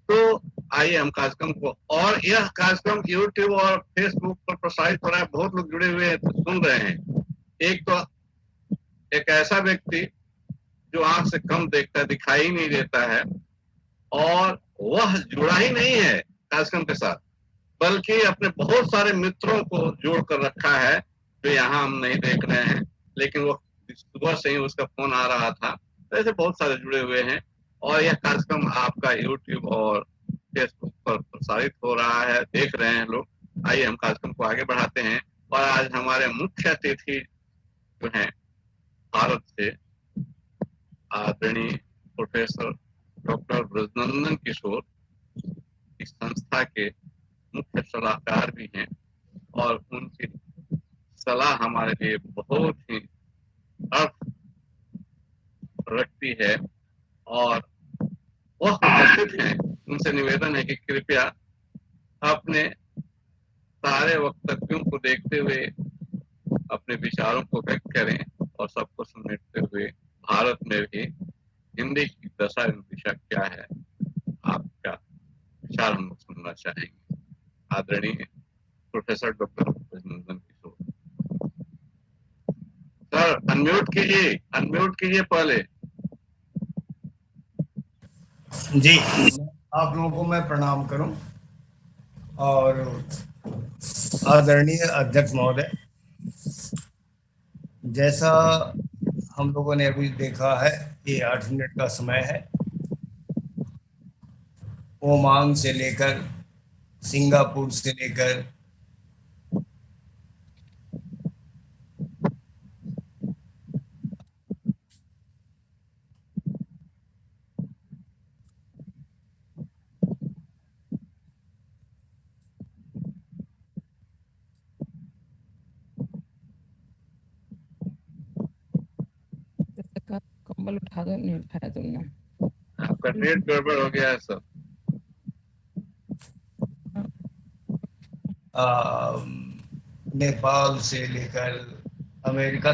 तो आइए हम कार्यक्रम को, और यह कार्यक्रम यूट्यूब और फेसबुक पर प्रसारित हो रहा है, बहुत लोग जुड़े हुए हैं, तो सुन रहे हैं। एक ऐसा व्यक्ति जो आंख से कम देखता है, दिखाई नहीं देता है, और वह जुड़ा ही नहीं है कार्यक्रम के साथ, बल्कि अपने बहुत सारे मित्रों को जोड़ कर रखा है, जो यहाँ हम नहीं देख रहे हैं, लेकिन वो सुबह से ही उसका फोन आ रहा था। तो ऐसे बहुत सारे जुड़े हुए हैं। और यह कार्यक्रम आपका यूट्यूब और फेसबुक पर प्रसारित हो रहा है, देख रहे हैं लोग। आइए हम कार्यक्रम को आगे बढ़ाते हैं। और आज हमारे मुख्य अतिथि जो हैं भारत से आदरणीय प्रोफेसर डॉक्टर ब्रजनंदन किशोर इस संस्था के मुख्य सलाहकार भी हैं, और उनकी सलाह हमारे लिए बहुत ही अर्थ रखती है। और वह उपस्थित हैं, उनसे निवेदन है कि कृपया अपने सारे वक्तव्यों को देखते हुए अपने विचारों को व्यक्त करें, और सबको समेटते हुए भारत में भी हिंदी की दशा दिशा क्या है, आपका विचार हम सुनना चाहेंगे। आदरणीय प्रोफेसर डॉक्टर ब्रजनंदन किशोर सर, अनम्यूट कीजिए पहले। जी, आप लोगों को मैं प्रणाम करूं, और आदरणीय अध्यक्ष महोदय, जैसा हम लोगों ने अभी देखा है, ये 8 मिनट का समय है। ओमान से लेकर, सिंगापुर से लेकर, बल उठा दो, नहीं उठाया तुमने। आपका नेट गड़बड़ हो गया है सर। नेपाल से लेकर अमेरिका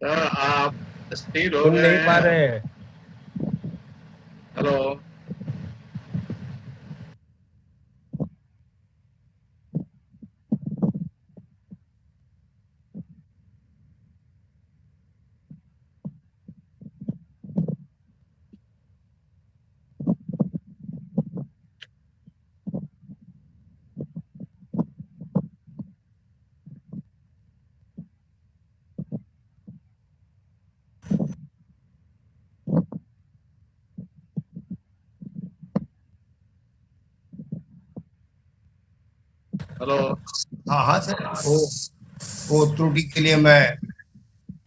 सर आप स्थिर हो सुन गए नहीं पा हैं? रहे। Hello hello. हाँ हाँ सर, वो त्रुटि के लिए मैं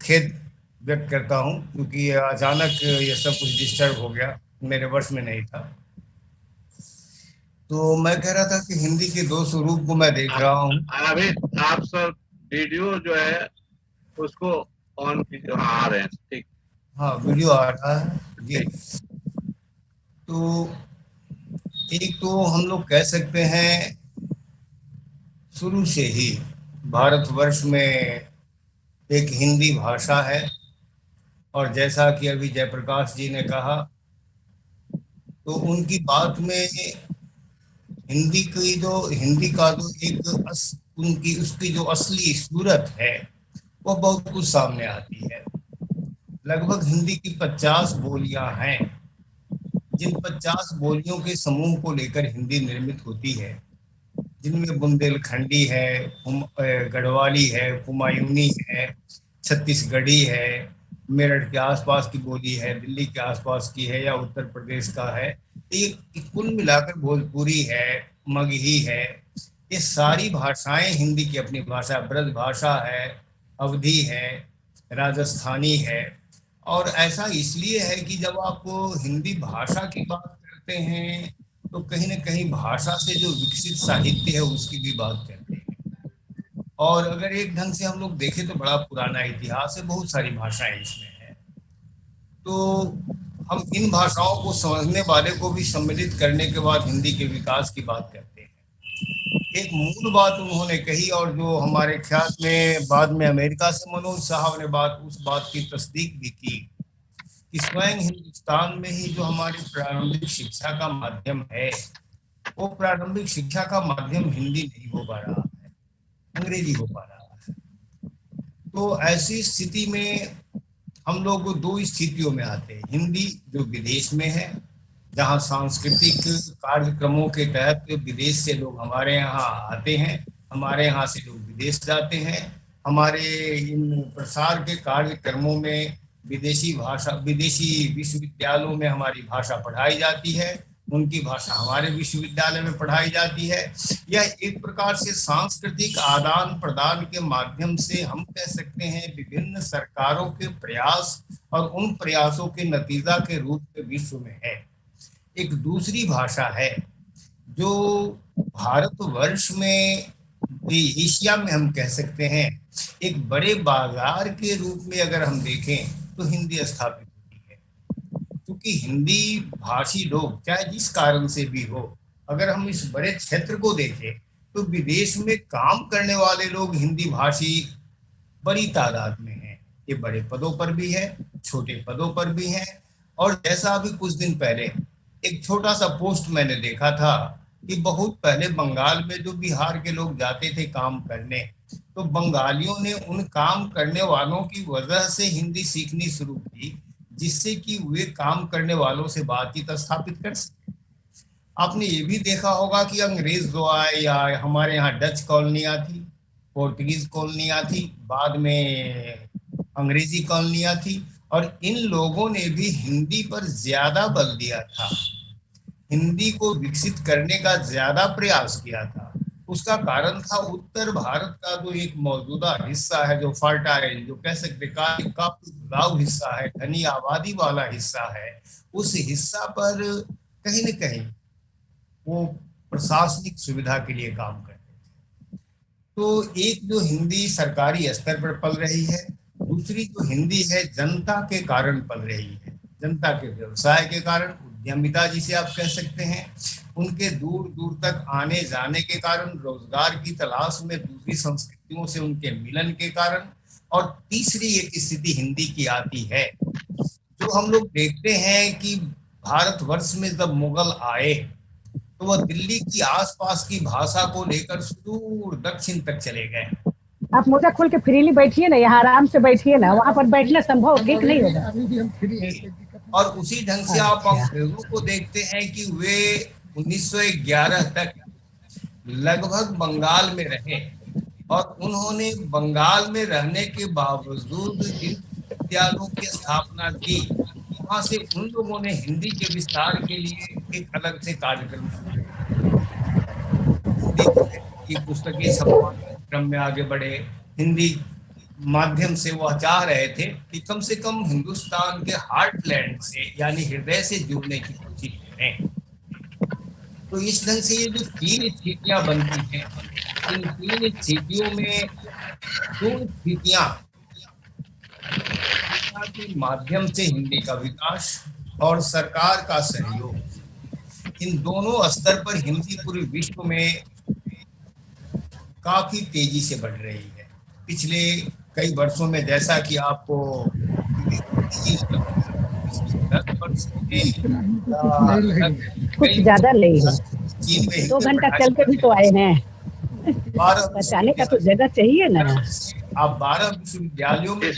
खेद व्यक्त करता हूँ, क्योंकि अचानक ये सब कुछ डिस्टर्ब हो गया, मेरे वश में नहीं था। तो मैं कह रहा था कि हिंदी के दो स्वरूप को मैं देख रहा हूँ। अभी आप सर वीडियो जो है उसको ऑन कीजिए। आ रहे हैं ठीक। हाँ, वीडियो आ रहा है जी। तो एक तो हम लोग कह सकते हैं शुरू से ही भारतवर्ष में एक हिंदी भाषा है, और जैसा कि अभी जयप्रकाश जी ने कहा, तो उनकी बात में हिंदी का जो एक उनकी उसकी जो असली सूरत है वो बहुत कुछ सामने आती है। लगभग हिंदी की 50 बोलियां हैं। जिन 50 बोलियों के समूह को लेकर हिंदी निर्मित होती है, जिनमें बुंदेलखंडी है, गढ़वाली है, कुमायूनी है, छत्तीसगढ़ी है, मेरठ के आसपास की बोली है, दिल्ली के आसपास की है, या उत्तर प्रदेश का है, ये कुल मिलाकर भोजपुरी है, मगही है। ये सारी भाषाएं हिंदी की अपनी भाषा, ब्रज भाषा है, अवधी है, राजस्थानी है। और ऐसा इसलिए है कि जब आप हिंदी भाषा की बात करते हैं तो कहीं ना कहीं भाषा से जो विकसित साहित्य है उसकी भी बात करते हैं। और अगर एक ढंग से हम लोग देखें तो बड़ा पुराना इतिहास है, बहुत सारी भाषाएं इसमें है। तो हम इन भाषाओं को समझने वाले को भी सम्मिलित करने के बाद हिंदी के विकास की बात करते हैं। एक मूल बात उन्होंने कही, और जो हमारे ख्याल में बाद में अमेरिका से मनोज साहब ने उस बात की तस्दीक भी की कि स्वयं हिंदुस्तान में ही जो हमारी प्रारंभिक शिक्षा का माध्यम है, वो प्रारंभिक शिक्षा का माध्यम हिंदी नहीं हो पा रहा है, अंग्रेजी हो पा रहा है। तो ऐसी स्थिति में हम लोग दो स्थितियों में आते हैं। हिंदी जो विदेश में है, जहाँ सांस्कृतिक कार्यक्रमों के तहत विदेश से लोग हमारे यहाँ आते हैं, हमारे यहाँ से लोग विदेश जाते हैं। हमारे इन प्रसार के कार्यक्रमों में विदेशी विश्वविद्यालयों में हमारी भाषा पढ़ाई जाती है, उनकी भाषा हमारे विश्वविद्यालय में पढ़ाई जाती है। यह एक प्रकार से सांस्कृतिक आदान प्रदान के माध्यम से हम कह सकते हैं विभिन्न सरकारों के प्रयास और उन प्रयासों के नतीजा के रूप में विश्व में है। एक दूसरी भाषा है जो भारतवर्ष में, एशिया में हम कह सकते हैं एक बड़े बाजार के रूप में अगर हम देखें तो हिंदी स्थापित होती है। क्योंकि हिंदी भाषी लोग चाहे जिस कारण से भी हो, अगर हम इस बड़े क्षेत्र को देखें तो विदेश में काम करने वाले लोग हिंदी भाषी बड़ी तादाद में हैं। ये बड़े पदों पर भी है, छोटे पदों पर भी हैं। और जैसा अभी कुछ दिन पहले एक छोटा सा पोस्ट मैंने देखा था कि बहुत पहले बंगाल में जो बिहार के लोग जाते थे काम करने, तो बंगालियों ने उन काम करने वालों की वजह से हिंदी सीखनी शुरू की, जिससे कि वे काम करने वालों से बातचीत स्थापित कर सके। आपने ये भी देखा होगा कि अंग्रेज जो आए, या हमारे यहाँ डच कॉलोनियाँ थी, पोर्तुगीज कॉलोनियाँ थी, बाद में अंग्रेजी कॉलोनियाँ थी, और इन लोगों ने भी हिंदी पर ज्यादा बल दिया था, हिंदी को विकसित करने का ज्यादा प्रयास किया था। उसका कारण था उत्तर भारत का जो एक मौजूदा हिस्सा है, जो फर्टाइल, जो कह सकते काफी उपजाऊ हिस्सा है, घनी आबादी वाला हिस्सा है, उस हिस्सा पर कहीं न कहीं वो प्रशासनिक सुविधा के लिए काम करते थे। तो एक जो हिंदी सरकारी स्तर पर पल रही है, दूसरी जो हिंदी है जनता के कारण पल रही है, जनता के व्यवसाय के कारण, उद्यमिता जिसे आप कह सकते हैं, उनके दूर दूर तक आने जाने के कारण, रोजगार की तलाश में दूसरी संस्कृतियों से उनके मिलन के कारण, और तीसरी एक स्थिति हिंदी की आती है जो हम लोग देखते हैं कि भारतवर्ष में जब मुगल आए तो वह दिल्ली की आसपास की भाषा को लेकर सुदूर दक्षिण तक चले गए। आप मोजा खोल के फ्रीली बैठिए ना, यहाँ आराम से बैठिए ना, वहाँ पर बैठना संभव ठीक नहीं होगा। और उसी ढंग से आप अंग्रेजों को देखते हैं कि वे 1911 तक लगभग बंगाल में रहे, और उन्होंने बंगाल में रहने के बावजूद जिन विद्यालयों की स्थापना की, वहां से उन लोगों ने हिंदी के विस्तार के लिए एक अलग से कार्यक्रम की पुस्तकें छपवाने क्रम में आगे बढ़े। हिंदी माध्यम से वह चाह रहे थे कि कम से कम हिंदुस्तान के हार्टलैंड से, यानी हृदय से जुड़ने की कोशिश करें। तो इस ढंग से ये जो 3 स्थितियां बनती हैं, इन 3 स्थितियों में 2 स्थितियां के माध्यम से हिंदी का विकास और सरकार का सहयोग, इन दोनों स्तर पर हिंदी पूरे विश्व में काफी तेजी से बढ़ रही है। पिछले कई वर्षों में, जैसा कि आपको 10 वर्ष कुछ ज्यादा नहीं है, 2 घंटा चल के भी तो आए हैं, बचाने का तो जगह चाहिए ना। आप 12 विश्वविद्यालयों में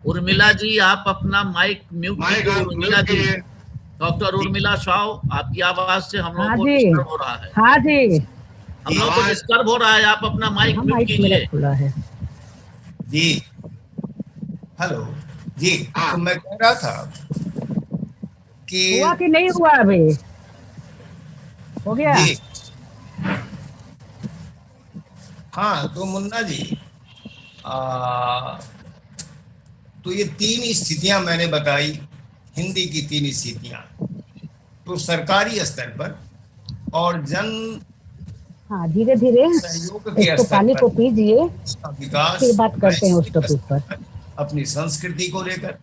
उर्मिला जी आप अपना माइक म्यूट कीजिए। उर्मिला जी, डॉक्टर उर्मिला साव, आपकी आवाज से हम लोग को डिस्टर्ब हो रहा है। हाँ जी, हम लोग को डिस्टर्ब हो रहा है, आप अपना माइक म्यूट कीजिए। खुला है जी, हेलो जी। तो मैं कह रहा था कि हुआ कि नहीं हुआ, अभी हो गया। हाँ, तो मुन्ना जी, तो ये 3 स्थितियां मैंने बताई, हिंदी की 3 स्थितियां, तो सरकारी स्तर पर और जन हाँ, धीरे धीरे सहयोग के इसको पानी को पीजिए, विकास, फिर बात करते हैं उस टॉपिक पर। अपनी संस्कृति को लेकर,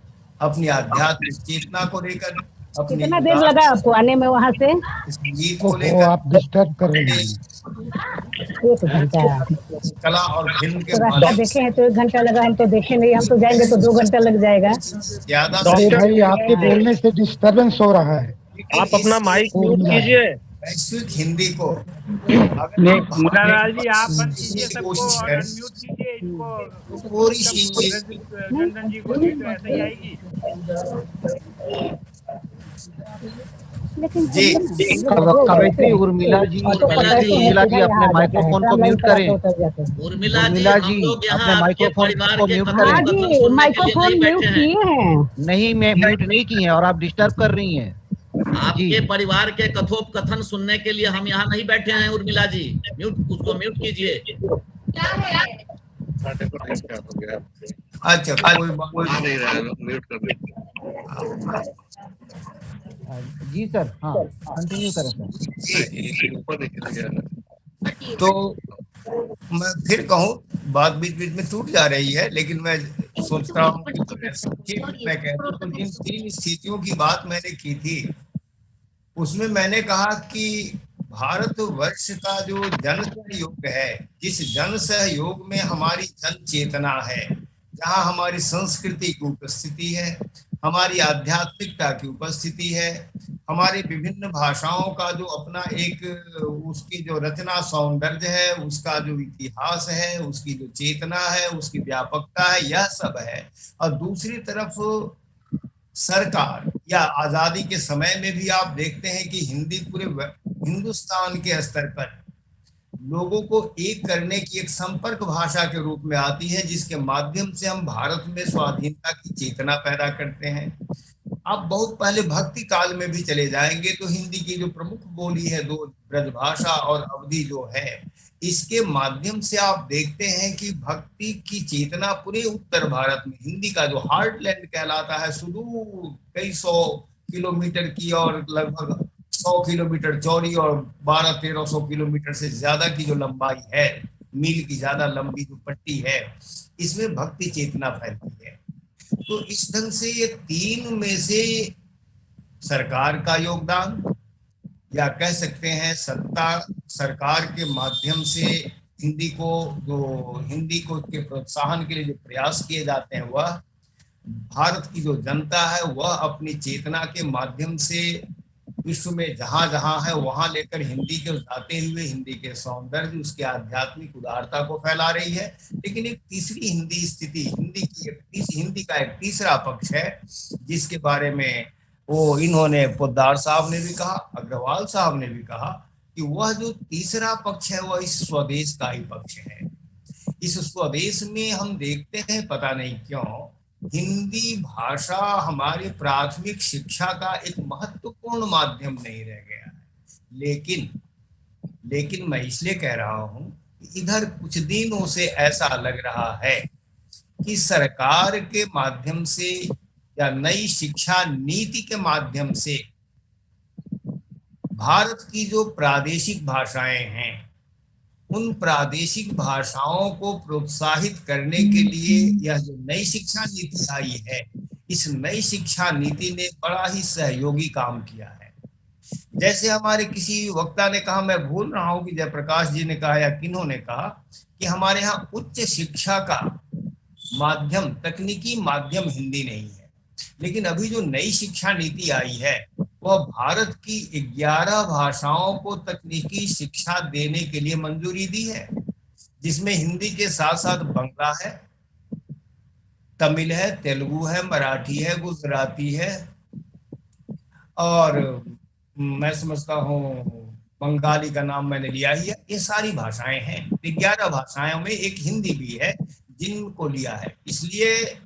अपनी आध्यात्मिक चेतना को लेकर, कितना देर लगा आपको आने में वहाँ से? गीत को लेकर आप डिस्टर्ब कर रहे हैं। 1 घंटा कला और फिल्म के रास्ता देखे हैं तो 1 घंटा लगा, हम तो देखे नहीं, हम तो जाएंगे तो 2 घंटा लग जाएगा। ज्यादा भाई आपके बोलने से डिस्टर्बेंस हो रहा है, आप अपना माइक म्यूट कीजिए। वैश्विक हिंदी को मुन्नालाल जी आप बंद कीजिए सबको और अनम्यूट कीजिए इसको, पूरी रंजन जी को भी तो ऐसे ही आएगी। कवित्री उर्मिला जी अपने माइक्रोफोन को म्यूट करें। उर्मिला जी अपने माइक्रोफोन को म्यूट करें। माइक्रोफोन म्यूट किए हैं? नहीं, मैं म्यूट नहीं की है और आप डिस्टर्ब कर रही हैं। आपके परिवार के कथोपकथन सुनने के लिए हम यहाँ नहीं बैठे हैं। उर्मिला जी, उसको म्यूट कीजिए। अच्छा, कोई बात नहीं रहा, म्यूट कर देते। जी सर, हाँ कंटिन्यू करें सर। तो मैं फिर कहूँ, बात बीच बीच में टूट जा रही है, लेकिन मैं सोचता हूँ कि मैं कहता हूँ, तो जिन 3 स्थितियों की बात मैंने की थी, उसमें मैंने कहा कि भारतवर्ष का जो जन सहयोग है, जिस जन सहयोग में हमारी जन चेतना है, जहाँ हमारी संस्कृति की उपस्थिति है, हमारी आध्यात्मिकता की उपस्थिति है, हमारी विभिन्न भाषाओं का जो अपना एक उसकी जो रचना सौंदर्य है, उसका जो इतिहास है, उसकी जो चेतना है, उसकी व्यापकता है, यह सब है। और दूसरी तरफ सरकार या आजादी के समय में भी आप देखते हैं कि हिंदी पूरे हिंदुस्तान के स्तर पर लोगों को एक करने की एक संपर्क भाषा के रूप में आती है, जिसके माध्यम से हम भारत में स्वाधीनता की चेतना पैदा करते हैं। आप बहुत पहले भक्ति काल में भी चले जाएंगे तो हिंदी की जो प्रमुख बोली है, दो ब्रजभाषा और अवधी जो है, इसके माध्यम से आप देखते हैं कि भक्ति की चेतना पूरे उत्तर भारत में, हिंदी का जो हार्टलैंड कहलाता है, सुदूर कई 100 किलोमीटर की और लगभग 100 किलोमीटर चौड़ी और 1200-1300 किलोमीटर से ज्यादा की जो लंबाई है, मील की ज्यादा लंबी जो पट्टी है, इसमें भक्ति चेतना फैलती है। तो इस ढंग से ये तीन में से सरकार का योगदान, या कह सकते हैं सत्ता सरकार के माध्यम से हिंदी को के प्रोत्साहन के लिए जो प्रयास किए जाते हैं, वह भारत की जो जनता है वह अपनी चेतना के माध्यम से विश्व में जहां जहां है वहां लेकर हिंदी को जाते हुए हिंदी के सौंदर्य, उसके आध्यात्मिक उदारता को फैला रही है। लेकिन एक तीसरी हिंदी स्थिति, हिंदी का एक तीसरा पक्ष है, जिसके बारे में वो इन्होंने पोद्दार साहब ने भी कहा, अग्रवाल साहब ने भी कहा कि वह जो तीसरा पक्ष है वह इस स्वदेश का ही पक्ष है। इस स्वदेश में हम देखते हैं, पता नहीं क्यों, हिंदी भाषा हमारी प्राथमिक शिक्षा का एक महत्वपूर्ण माध्यम नहीं रह गया है। लेकिन मैं इसलिए कह रहा हूं कि इधर कुछ दिनों से ऐसा लग रहा है कि सरकार के माध्यम से या नई शिक्षा नीति के माध्यम से भारत की जो प्रादेशिक भाषाएं हैं, उन प्रादेशिक भाषाओं को प्रोत्साहित करने के लिए यह जो नई शिक्षा नीति आई है, इस नई शिक्षा नीति ने बड़ा ही सहयोगी काम किया है। जैसे हमारे किसी वक्ता ने कहा, मैं भूल रहा हूं कि जयप्रकाश जी ने कहा या किन्होंने कहा, कि हमारे यहाँ उच्च शिक्षा का माध्यम, तकनीकी माध्यम हिंदी नहीं है। लेकिन अभी जो नई शिक्षा नीति आई है वह भारत की 11 भाषाओं को तकनीकी शिक्षा देने के लिए मंजूरी दी है, जिसमें हिंदी के साथ साथ बंगला है, तमिल है, तेलुगु है, मराठी है, गुजराती है, और मैं समझता हूँ बंगाली का नाम मैंने लिया ही है। ये सारी भाषाएं हैं। 11 भाषाओं में एक हिंदी भी है जिनको लिया है। इसलिए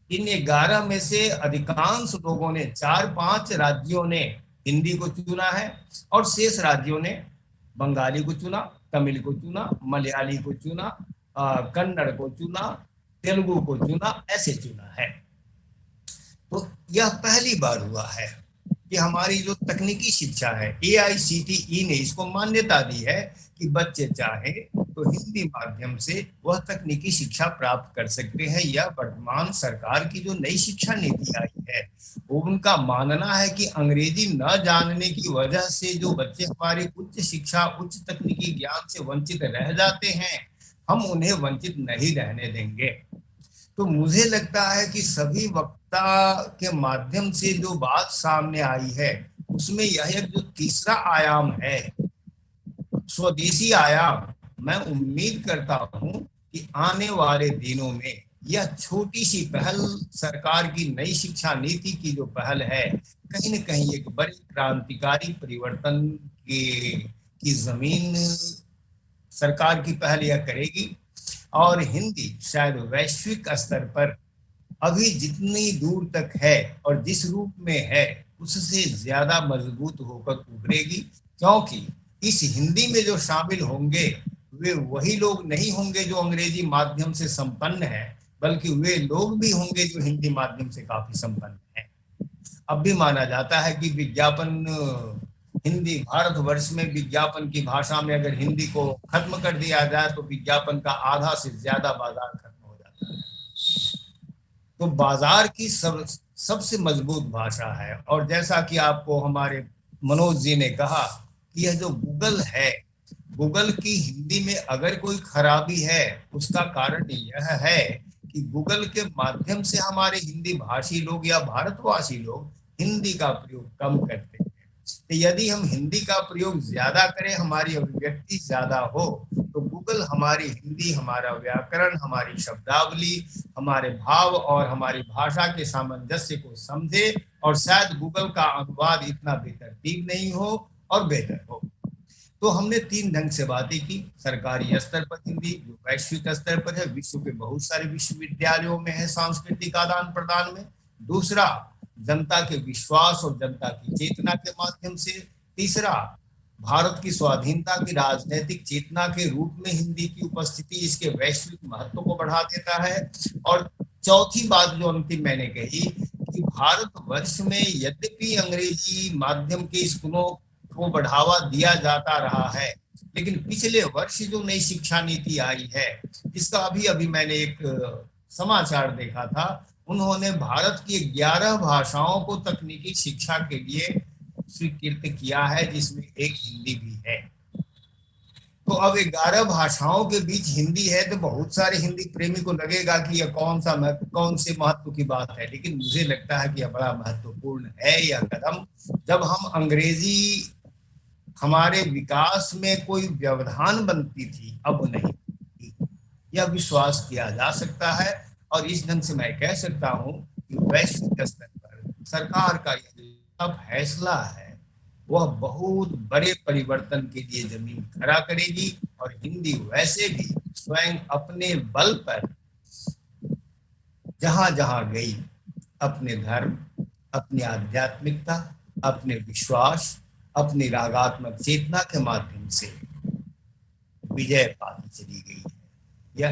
इन 11 में से अधिकांश लोगों ने, 4-5 राज्यों ने हिंदी को चुना है और शेष राज्यों ने बंगाली को चुना, तमिल को चुना, मलयाली को चुना, कन्नड़ को चुना, तेलुगु को चुना, ऐसे चुना है। तो यह पहली बार हुआ है कि हमारी जो तकनीकी शिक्षा है, AICTE ने इसको मान्यता दी है कि बच्चे चाहे तो हिंदी माध्यम से वह तकनीकी शिक्षा प्राप्त कर सकते हैं। या वर्तमान सरकार की जो नई शिक्षा नीति आई है, उनका मानना है कि अंग्रेजी न जानने की वजह से जो बच्चे हमारी उच्च शिक्षा, उच्च तकनीकी ज्ञान से वंचित रह जाते हैं, हम उन्हें वंचित नहीं रहने देंगे। तो मुझे लगता है कि सभी वक्ता के माध्यम से जो बात सामने आई है, उसमें यह जो तीसरा आयाम है, स्वदेशी आयाम, मैं उम्मीद करता हूं कि आने वाले दिनों में यह छोटी सी पहल, सरकार की नई शिक्षा नीति की जो पहल है, कहीं न कहीं एक बड़ी क्रांतिकारी परिवर्तन की जमीन सरकार की पहल यह करेगी। और हिंदी शायद वैश्विक स्तर पर अभी जितनी दूर तक है और जिस रूप में है, उससे ज्यादा मजबूत होकर उभरेगी। क्योंकि इस हिंदी में जो शामिल होंगे वे वही लोग नहीं होंगे जो अंग्रेजी माध्यम से संपन्न है, बल्कि वे लोग भी होंगे जो हिंदी माध्यम से काफी संपन्न है। अब भी माना जाता है कि विज्ञापन, हिंदी, भारतवर्ष में विज्ञापन की भाषा में अगर हिंदी को खत्म कर दिया जाए तो विज्ञापन का आधा से ज्यादा बाजार खत्म हो जाता है। तो बाजार की सबसे मजबूत भाषा है। और जैसा कि आपको हमारे मनोज जी ने कहा कि यह जो गूगल है, गूगल की हिंदी में अगर कोई खराबी है, उसका कारण यह है कि गूगल के माध्यम से हमारे हिंदी भाषी लोग या भारतवासी लोग हिंदी का प्रयोग कम करते हैं। तो यदि हम हिंदी का प्रयोग ज्यादा करें, हमारी अभिव्यक्ति ज्यादा हो, तो गूगल हमारी हिंदी, हमारा व्याकरण, हमारी शब्दावली, हमारे भाव और हमारी भाषा के सामंजस्य को समझे, और शायद गूगल का अनुवाद इतना बेतरतीब नहीं हो और बेहतर हो। तो हमने 3 ढंग से बातें की। सरकारी स्तर पर हिंदी जो वैश्विक स्तर पर है, विश्व के बहुत सारे विश्वविद्यालयों में है सांस्कृतिक आदान प्रदान में। दूसरा, जनता के विश्वास और जनता की चेतना के माध्यम से। तीसरा, भारत की स्वाधीनता की राजनीतिक चेतना के रूप में हिंदी की उपस्थिति इसके वैश्विक महत्व को बढ़ा देता है। और चौथी बात जो अंतिम मैंने कही कि भारतवर्ष में यद्यपि अंग्रेजी माध्यम के स्कूलों को बढ़ावा दिया जाता रहा है, लेकिन पिछले वर्ष जो नई शिक्षा नीति आई है, जिसका अभी मैंने एक समाचार देखा था, उन्होंने भारत की 11 भाषाओं को तकनीकी शिक्षा के लिए स्वीकृत किया है, जिसमें एक हिंदी भी है। तो अब 11 भाषाओं के बीच हिंदी है, तो बहुत सारे हिंदी प्रेमी को लगेगा कि यह कौन से महत्व की बात है, लेकिन मुझे लगता है कि यह बड़ा महत्वपूर्ण है यह कदम। जब हम अंग्रेजी हमारे विकास में कोई व्यवधान बनती थी, अब नहीं, यह विश्वास किया जा सकता है। और इस ढंग से मैं कह सकता हूं कि वैश्विक स्तर पर सरकार का यह फैसला है वह बहुत बड़े परिवर्तन के लिए जमीन खड़ा करेगी, और हिंदी वैसे भी स्वयं अपने बल पर जहां जहां गई अपने धर्म, अपनी आध्यात्मिकता, अपने विश्वास, अपनी रागात्मक चेतना के माध्यम से विजय पाती चली गई है। यह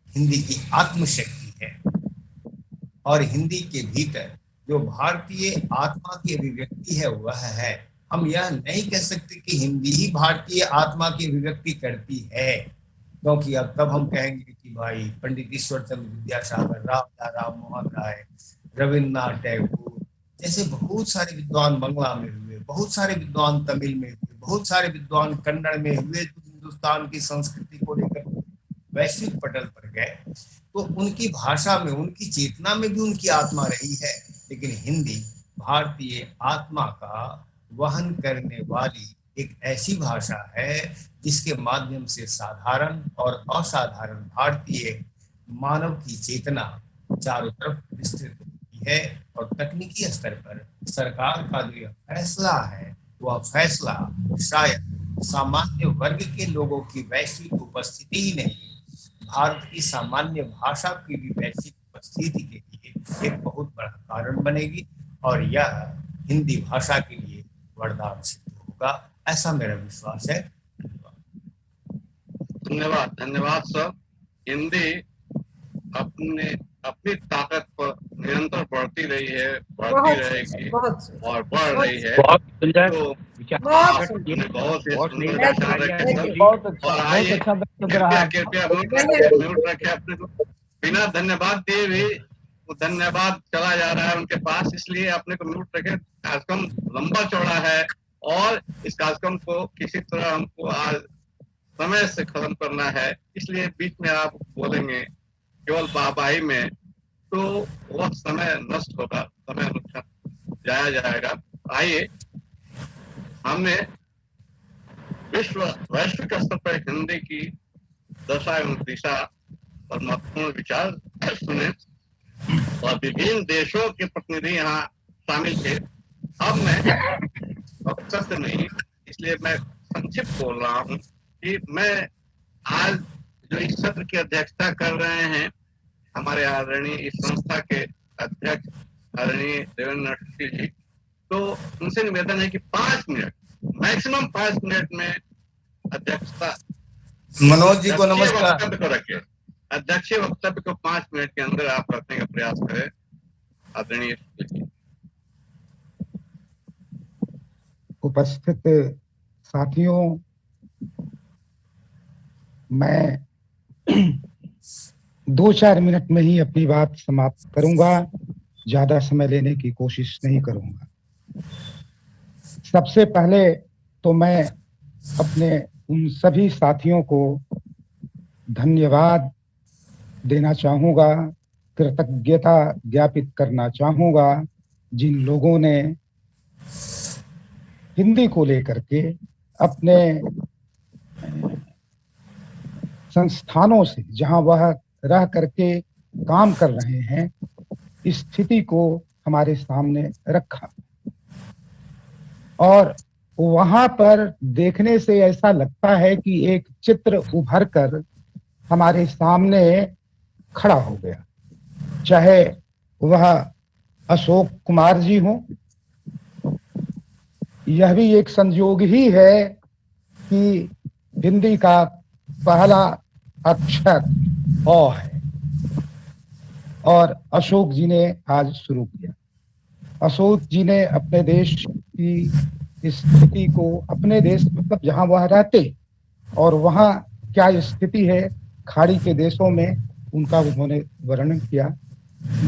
हिंदी की आत्मशक्ति है। और हिंदी के भीतर जो भारतीय आत्मा की अभिव्यक्ति है वह है। हम यह नहीं कह सकते कि हिंदी ही भारतीय आत्मा की अभिव्यक्ति करती है, क्योंकि अब तब हम कहेंगे कि भाई पंडित ईश्वर चंद्र विद्यासागर, राम मोहन राय, रविन्द्रनाथ टैगोर जैसे बहुत सारे विद्वान बंगला में हुए, बहुत सारे विद्वान तमिल में हुए, बहुत सारे विद्वान कन्नड़ में हुए, जो हिंदुस्तान की संस्कृति को लेकर वैश्विक पटल पर गए, तो उनकी भाषा में, उनकी चेतना में भी उनकी आत्मा रही है। लेकिन हिंदी भारतीय आत्मा का वहन करने वाली एक ऐसी भाषा है जिसके माध्यम से साधारण और असाधारण भारतीय मानव की चेतना चारों तरफ विस्तृत होती है। और तकनीकी स्तर पर सरकार का जो यह फैसला है, वह फैसला शायद सामान्य वर्ग के लोगों की वैश्विक उपस्थिति ही नहीं, भारत की सामान्य भाषा की भी वैश्विक उपस्थिति के लिए एक बहुत बड़ा कारण बनेगी, और यह हिंदी भाषा के लिए वरदान सिद्ध होगा, ऐसा मेरा विश्वास है। धन्यवाद सर। हिंदी अपनी ताकत पर निरंतर बढ़ती रही है, बढ़ती रहेगी और बढ़ रही है। बहुत सुंदर तो कृपया म्यूट रखे अपने को। बिना धन्यवाद दिए भी धन्यवाद चला जा रहा है उनके पास, इसलिए अपने को म्यूट रखे। कार्यक्रम लंबा चौड़ा है और इस कार्यक्रम को किसी तरह हमको आज समय से खत्म करना है, इसलिए बीच में आप बोलेंगे केवल बाबाई में, तो वह समय नष्ट होगा, समय जाया जाएगा। आइए, हमने वैश्विक स्तर पर हिंदी की दशा एवं दिशा पर महत्वपूर्ण विचार सुने और विभिन्न देशों के प्रतिनिधि यहाँ शामिल थे। अब मैं सत्य नहीं, इसलिए मैं संक्षिप्त बोल रहा हूँ कि मैं आज जो इस सत्र की अध्यक्षता कर रहे हैं, हमारे आदरणीय इस संस्था के अध्यक्ष आदरणीय देवेंद्र जी, तो उनसे निवेदन है कि 5 मिनट, मैक्सिमम 5 मिनट में अध्यक्षता मनोज जी को नमस्कार। वक्तव्य को रखे, अध्यक्षीय वक्तव्य को 5 मिनट के अंदर आप रखने का प्रयास करें। आदरणीय उपस्थित साथियों, मैं 2-4 मिनट में ही अपनी बात समाप्त करूंगा, ज्यादा समय लेने की कोशिश नहीं करूंगा। सबसे पहले तो मैं अपने उन सभी साथियों को धन्यवाद देना चाहूंगा, कृतज्ञता ज्ञापित करना चाहूंगा, जिन लोगों ने हिंदी को लेकर के अपने संस्थानों से, जहां वह रह करके काम कर रहे हैं, इस स्थिति को हमारे सामने रखा। और वहां पर देखने से ऐसा लगता है कि एक चित्र उभर कर हमारे सामने खड़ा हो गया। चाहे वह अशोक कुमार जी हों। यह भी एक संयोग ही है कि हिंदी का पहला अक्षर अ है और अशोक जी ने आज शुरू किया। अशोक जी ने अपने देश की स्थिति को, अपने देश मतलब जहां वह रहते और वहां क्या स्थिति है खाड़ी के देशों में, उनका उन्होंने वर्णन किया।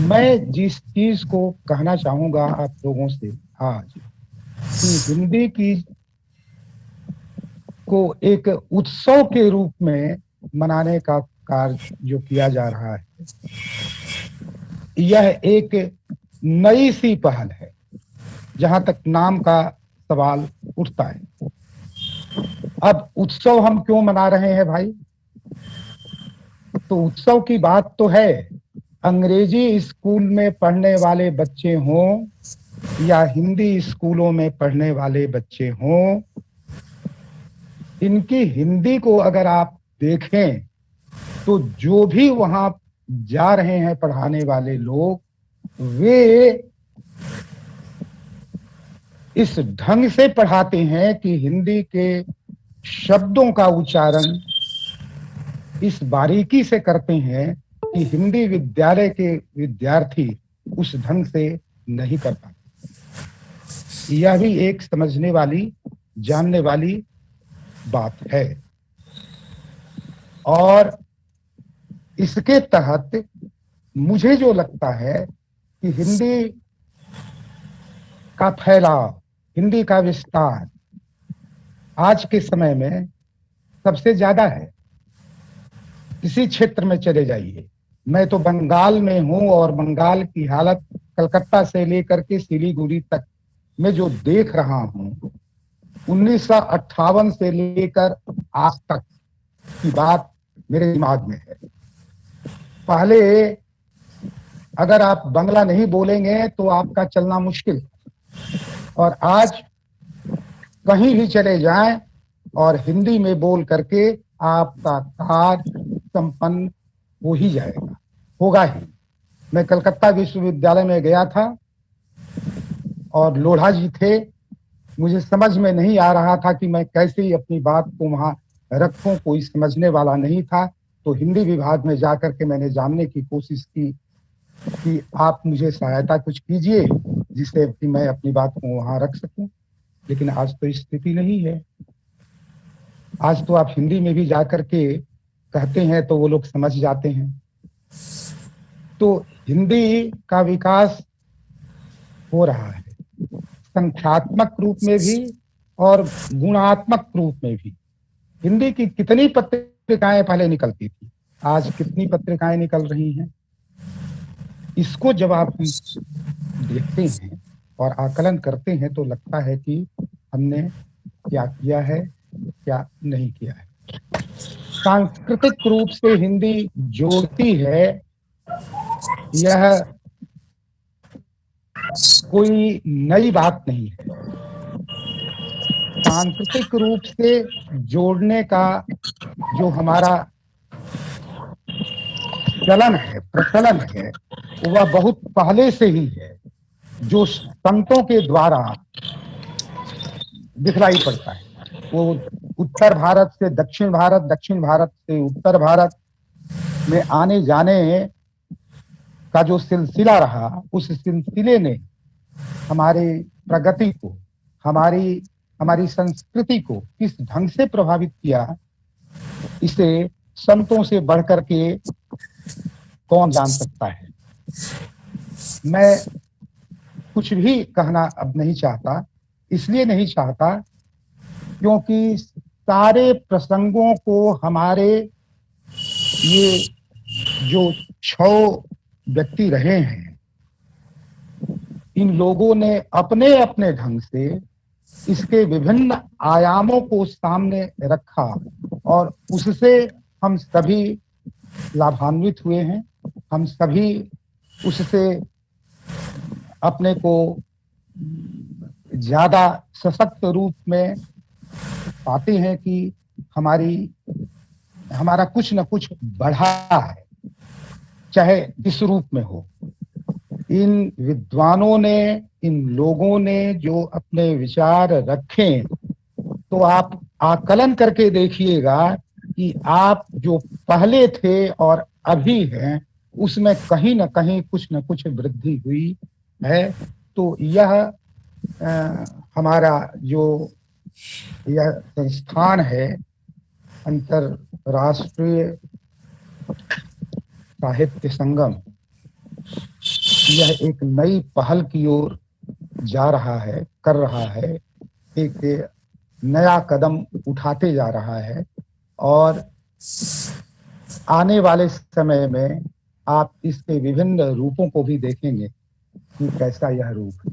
मैं जिस चीज को कहना चाहूंगा आप लोगों से आज कि हिंदी की को एक उत्सव के रूप में मनाने का कार्य जो किया जा रहा है, यह एक नई सी पहल है जहां तक नाम का सवाल उठता है। अब उत्सव हम क्यों मना रहे हैं भाई? तो उत्सव की बात तो है, अंग्रेजी स्कूल में पढ़ने वाले बच्चे हों या हिंदी स्कूलों में पढ़ने वाले बच्चे हों, इनकी हिंदी को अगर आप देखें तो जो भी वहां जा रहे हैं पढ़ाने वाले लोग, वे इस ढंग से पढ़ाते हैं कि हिंदी के शब्दों का उच्चारण इस बारीकी से करते हैं कि हिंदी विद्यालय के विद्यार्थी उस ढंग से नहीं कर पाते। यह भी एक समझने वाली, जानने वाली बात है। और इसके तहत मुझे जो लगता है कि हिंदी का फैलाव, हिंदी का विस्तार आज के समय में सबसे ज्यादा है। किसी क्षेत्र में चले जाइए, मैं तो बंगाल में हूं और बंगाल की हालत कलकत्ता से लेकर के सिलीगुड़ी तक मैं जो देख रहा हूं, 1958 से लेकर आज तक की बात मेरे दिमाग में है। पहले अगर आप बंगला नहीं बोलेंगे तो आपका चलना मुश्किल, और आज कहीं भी चले जाएं और हिंदी में बोल करके आपका कार्य संपन्न हो ही जाएगा, होगा ही। मैं कलकत्ता विश्वविद्यालय में गया था और लोढ़ा जी थे, मुझे समझ में नहीं आ रहा था कि मैं कैसे ही अपनी बात को वहां रखूं, कोई समझने वाला नहीं था। तो हिंदी विभाग में जाकर के मैंने जानने की कोशिश की कि आप मुझे सहायता कुछ कीजिए जिससे कि मैं अपनी बात को वहां रख सकूं। लेकिन आज तो स्थिति नहीं है। आज तो आप हिंदी में भी जाकर के कहते हैं तो वो लोग समझ जाते हैं। तो हिंदी का विकास हो रहा है, संख्यात्मक रूप में भी और गुणात्मक रूप में भी। हिंदी की कितनी पत्रिकाएं पहले निकलती थी, आज कितनी पत्रिकाएं निकल रही हैं। इसको जब आप देखते हैं और आकलन करते हैं तो लगता है कि हमने क्या किया है, क्या नहीं किया है। सांस्कृतिक रूप से हिंदी जोड़ती है, यह कोई नई बात नहीं है। सांस्कृतिक रूप से जोड़ने का जो हमारा चलन है, प्रचलन है, वह बहुत पहले से ही है, जो संतों के द्वारा दिखलाई पड़ता है। वो उत्तर भारत से दक्षिण भारत, दक्षिण भारत से उत्तर भारत में आने जाने का जो सिलसिला रहा, उस सिलसिले ने हमारे प्रगति को, हमारी संस्कृति को किस ढंग से प्रभावित किया, इसे संतों से बढ़कर के कौन जान सकता है। मैं कुछ भी कहना अब नहीं चाहता, इसलिए नहीं चाहता क्योंकि सारे प्रसंगों को हमारे ये जो 6 व्यक्ति रहे हैं, इन लोगों ने अपने अपने ढंग से इसके विभिन्न आयामों को सामने रखा और उससे हम सभी लाभान्वित हुए हैं। हम सभी उससे अपने को ज्यादा सशक्त रूप में पाते हैं कि हमारा कुछ न कुछ बढ़ा है, चाहे जिस रूप में हो। इन विद्वानों ने, इन लोगों ने जो अपने विचार रखे, तो आप आकलन करके देखिएगा कि आप जो पहले थे और अभी हैं उसमें कहीं न कहीं कुछ न कुछ वृद्धि हुई है। तो यह हमारा जो यह संस्थान है, अंतरराष्ट्रीय साहित्य संगम, यह एक नई पहल की ओर जा रहा है, कर रहा है, एक नया कदम उठाते जा रहा है। और आने वाले समय में आप इसके विभिन्न रूपों को भी देखेंगे कि कैसा यह रूप है।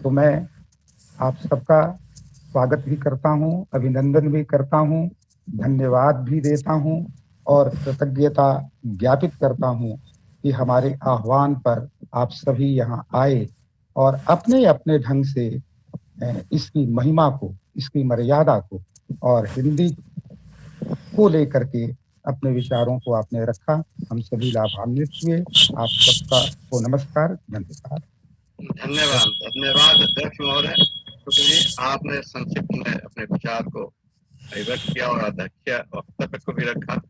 तो मैं आप सबका स्वागत भी करता हूं, अभिनंदन भी करता हूं, धन्यवाद भी देता हूं और कृतज्ञता ज्ञापित करता हूं कि हमारे आह्वान पर आप सभी यहाँ आए और अपने अपने ढंग से इसकी महिमा को, इसकी मर्यादा को और हिंदी को लेकर के अपने विचारों को आपने रखा। हम सभी लाभान्वित हुए। आप सबका को नमस्कार, धन्यवाद। धन्यवाद, धन्यवाद अध्यक्ष महोदय, क्योंकि आपने संक्षिप्त में अपने विचार को व्यक्त किया और अध्यक्ष वक्तव्य को भी रखा।